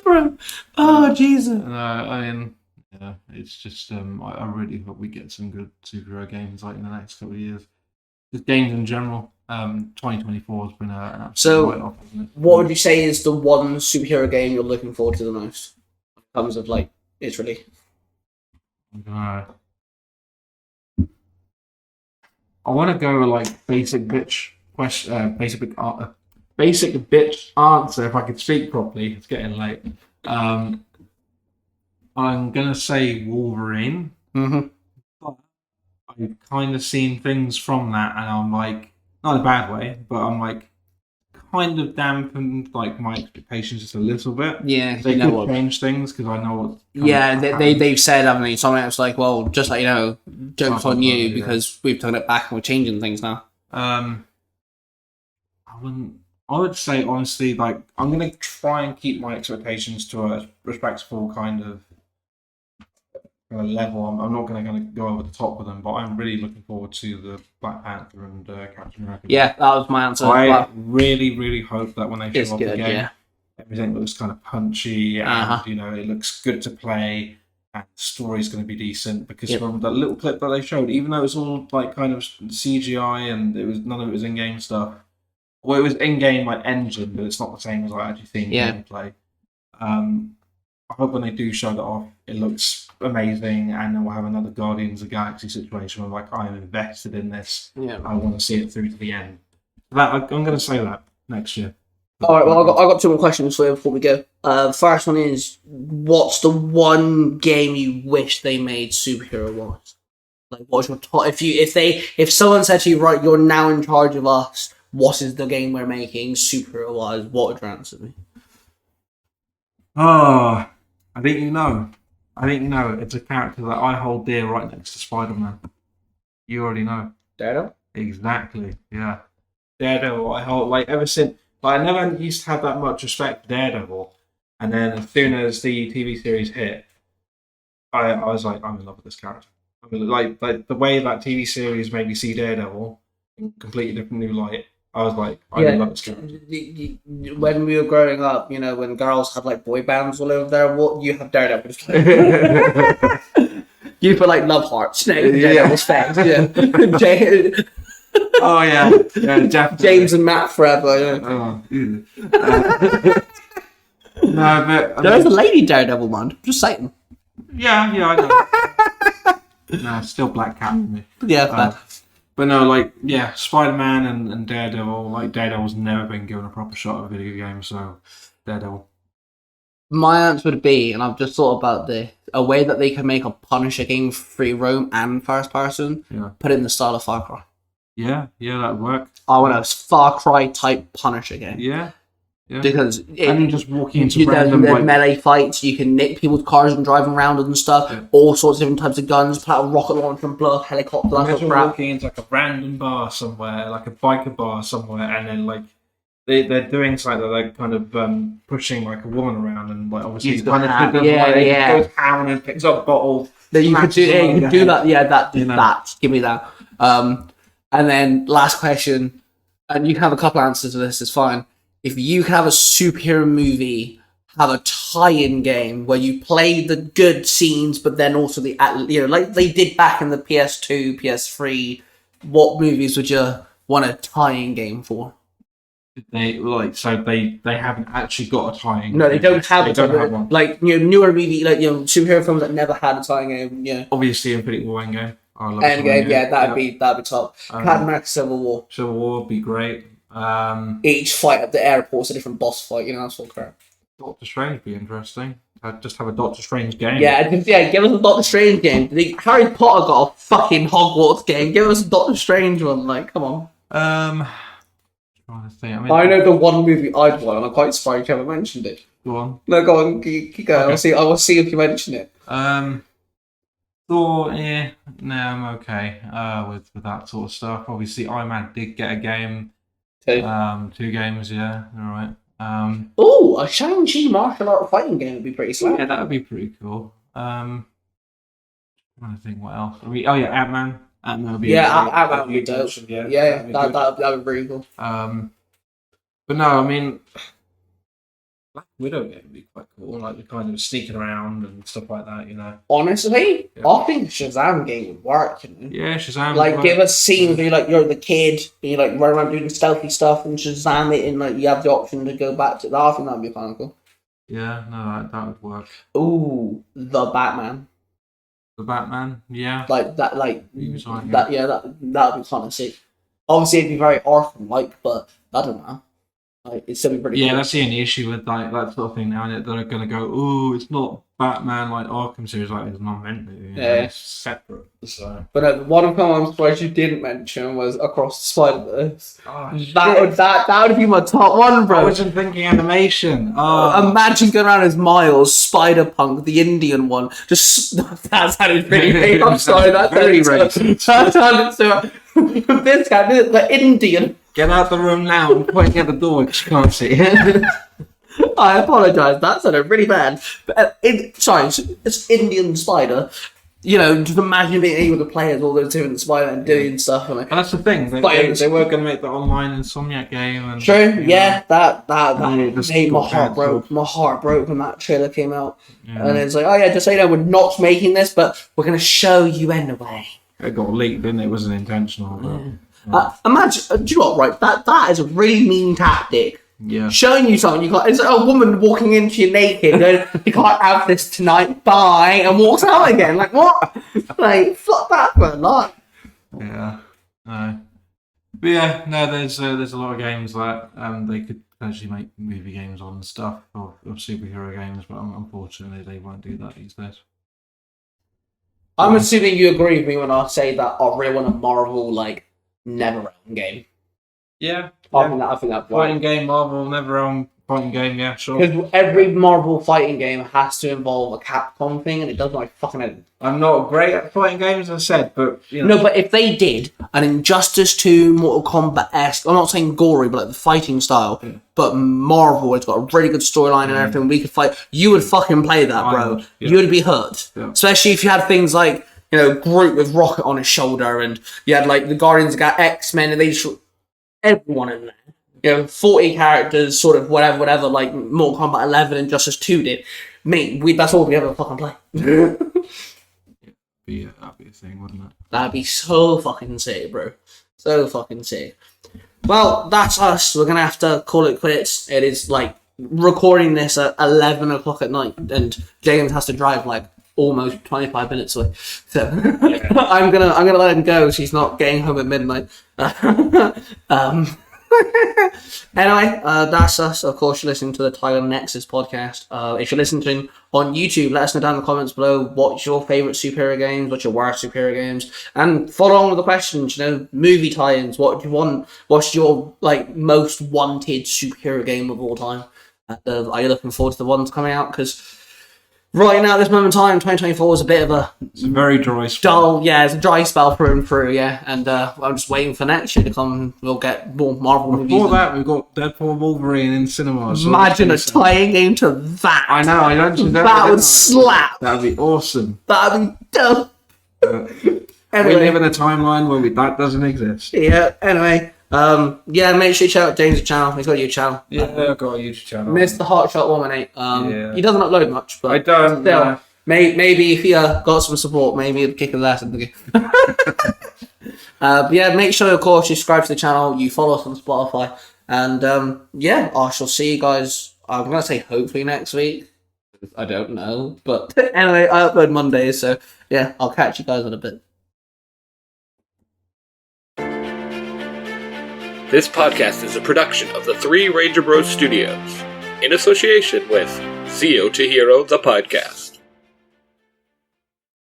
Bro. Oh, Jesus. I mean, yeah, it's just I really hope we get some good superhero games like in the next couple of years. Just games in general. 2024 has been an absolute write-off, isn't it? What would you say is the one superhero game you're looking forward to the most? In terms of like its release. I want to go with like basic bitch question, basic bitch answer. If I could speak properly, it's getting late. I'm gonna say Wolverine. Mm-hmm. But I've kind of seen things from that, and I'm like, not in a bad way, but I'm like, kind of dampened like my expectations just a little bit. Yeah, they could change things because I know what. Yeah, they've said, haven't they? Something else like, well, just like, you know, joke's on you because we've taken it back and we're changing things now. I would say honestly, like, I'm gonna try and keep my expectations to a respectful kind of level. I'm not going to go over the top with them, but I'm really looking forward to the Black Panther and Captain America. Yeah, that was my answer. I really hope that when they show off the game, yeah. Everything looks kind of punchy and you know, it looks good to play, and the story's going to be decent. Because from that little clip that they showed, even though it's all like kind of CGI and none of it was in-game stuff. Well, it was in-game like engine, but it's not the same as like actually seeing gameplay. I hope when they do show that off, it looks amazing, and then we'll have another Guardians of the Galaxy situation where, like, I'm invested in this. Yeah, I want to see it through to the end. I'm going to say that next year. All right. Well, I got 2 more questions for you before we go. First one is, what's the one game you wish they made superhero-wise? Like, what's your top? If someone said to you, right, you're now in charge of us, what is the game we're making, superhero wise? What would your answer be? Oh, I think you know. It's a character that I hold dear right next to Spider-Man. You already know. Daredevil? Exactly, yeah. Daredevil, I hold, like, ever since, like, I never used to have that much respect for Daredevil. And then as soon as the TV series hit, I was like, I'm in love with this character. I mean, like the way that TV series made me see Daredevil in a completely different new light, I was like, I love this character. When we were growing up, when girls had like boy bands all over there, what you have Daredevil. You put like love hearts, Daredevil's face. Yeah. Oh yeah, definitely. James and Matt forever. Yeah. Oh, no, but There's a lady Daredevil, man. Just saying. Yeah, I know. No, still Black Cat for me. Yeah, but no, like, yeah, Spider-Man and Daredevil. Like, Daredevil's never been given a proper shot at a video game, so Daredevil. My answer would be, and I've just thought about this, a way that they can make a Punisher game free roam and first person. Yeah. Put it in the style of Far Cry. Yeah, that'd work. I want a Far Cry type Punisher game. Yeah. Because and you just walking into there's random like, melee fights, you can nick people's cars and drive them around and stuff, all sorts of different types of guns, put out a rocket launcher and blow up helicopter. Imagine walking into like a random bar somewhere, like a biker bar somewhere, and then like they're doing something that they're kind of pushing like a woman around, and like obviously kind of goes down and picks up bottles. Then you could do that. Yeah, that. Give me that. And then last question, and you can have a couple answers to this. It's fine. If you can have a superhero movie, have a tie-in game where you play the good scenes, but then also like they did back in the PS2, PS3, what movies would you want a tie-in game for? They haven't actually got a tie-in. No, they don't have. They don't have one. Like newer movie, like superhero films that never had a tie-in game. Yeah, obviously Infinity War Endgame. I love Endgame. Yeah, that'd be top. Captain America: Civil War. Civil War would be great. Each fight at the airport's a different boss fight, that's all crap. Doctor Strange would be interesting. I'd just have a Doctor Strange game. Yeah, give us a Doctor Strange game. Harry Potter got a fucking Hogwarts game. Give us a Doctor Strange one, like, come on. Trying to think. I know the one movie I'd want, and I'm quite surprised you haven't mentioned it. Go on. No, go on, keep going. Okay. I will see if you mention it. Thor, no, I'm okay with that sort of stuff. Obviously, Iron Man did get a game. 2 games, yeah, all right. A Shang-Chi martial art fighting game would be pretty sweet. Yeah, that would be pretty cool. I'm trying to think what else. Ant-Man. Ant-Man would be Ant-Man would be dope. Yeah, that would be pretty cool. But no, I mean, Black Widow game would be quite cool, like the kind of sneaking around and stuff like that, Honestly, I think Shazam game would work, Yeah, Shazam. Like, give us scenes where you're the kid, and you run around doing stealthy stuff, and Shazam it, and you have the option to go back to that. I think that'd be kind of cool. Yeah, no, that would work. Ooh, the Batman. The Batman, yeah. Like that, that would be kind of sick. Obviously, it'd be very Arkham-like, but I don't know. Like, it's still be pretty cool. That's the only issue with like that sort of thing now, isn't it? They're going to go, oh, it's not Batman like Arkham series, like it's not meant to be. It's separate. So. But one of them I'm surprised you didn't mention was Across the Spider-Verse. Oh, that would be my top one, bro. I wasn't thinking animation. Oh. Imagine going around as Miles, Spider-Punk, the Indian one. Just that sounded pretty big. I'm sorry, that sounded so. This guy, the Indian. Get out the room now. I'm pointing at the door because you can't see it. I apologise. That sounded really bad. But, it's Indian Spider. Just imagine being able to play as all those different Spider and doing stuff. And that's the thing. They were going to make the online Insomniac game. And, true. Yeah, that made my heart broke. My heart broke when that trailer came out. Yeah. And it's like, oh yeah, just so you know, we're not making this, but we're going to show you anyway. It got leaked, didn't it? It wasn't intentional. But, imagine, do you know what, right? That is a really mean tactic. Yeah. Showing you something, it's like a woman walking into you naked, going, you can't have this tonight, bye, and walks out again. Like, what? Like, fuck that, man. Like. Yeah. No. But yeah, no, there's a lot of games that they could potentially make movie games on and stuff, of, superhero games, but unfortunately they won't do that these days. I'm assuming you agree with me when I say that I really want a Marvel, like, never-ending game. Yeah. I think that's right. Fighting game, Marvel, NetherRealm fighting game, yeah, sure. Because every Marvel fighting game has to involve a Capcom thing, and it does my fucking head. I'm not great at fighting games, as I said, but you know. No, but if they did an Injustice 2 Mortal Kombat-esque, I'm not saying gory, but like the fighting style, but Marvel, it's got a really good storyline and everything, we could fight, you would fucking play that, bro. You would be hurt. Yeah. Especially if you had things like, you know, Groot with Rocket on his shoulder, and you had like the Guardians of X-Men, and they just everyone in there. You know, 40 characters, sort of whatever, like Mortal Kombat 11 and Injustice 2 did. That's all we ever fucking play. That'd be a thing, wouldn't it? That'd be so fucking sick, bro. So fucking sick. Well, that's us. We're gonna have to call it quits. It is like recording this at 11 o'clock at night, and James has to drive like almost 25 minutes away. So I'm gonna let him go. She's not getting home at midnight. Anyway, that's us. Of course, you're listening to the Tiger Nexus podcast. If you're listening on YouTube, let us know down in the comments below what's your favourite superhero games, what's your worst superhero games, and follow on with the questions. You know, movie tie-ins. What do you want? What's your like most wanted superhero game of all time? Are you looking forward to the ones coming out? Because right now, at this moment in time, 2024 is a bit of it's a very dry spell. Dull, yeah, it's a dry spell through and through, yeah. And I'm just waiting for next year to come. We'll get more Marvel movies. Before that, we've got Deadpool Wolverine in cinemas. Imagine a tie-in game to that. I know, I don't. That would slap. That'd be awesome. That'd be dope. Anyway. We live in a timeline where that doesn't exist. Yeah, anyway. Yeah, make sure you check out James' channel. He's got a YouTube channel. Yeah, I've got a YouTube channel. Mr. Hotshot 118. He doesn't upload much, but I don't. Still, maybe if he got some support, maybe he'd kick his ass in the game. But yeah, make sure, of course, you subscribe to the channel, you follow us on Spotify, and yeah, I shall see you guys. I'm gonna say hopefully next week. I don't know, but anyway, I upload Mondays, so yeah, I'll catch you guys in a bit. This podcast is a production of the Three Ranger Bros Studios, in association with Zio to Hero, the podcast.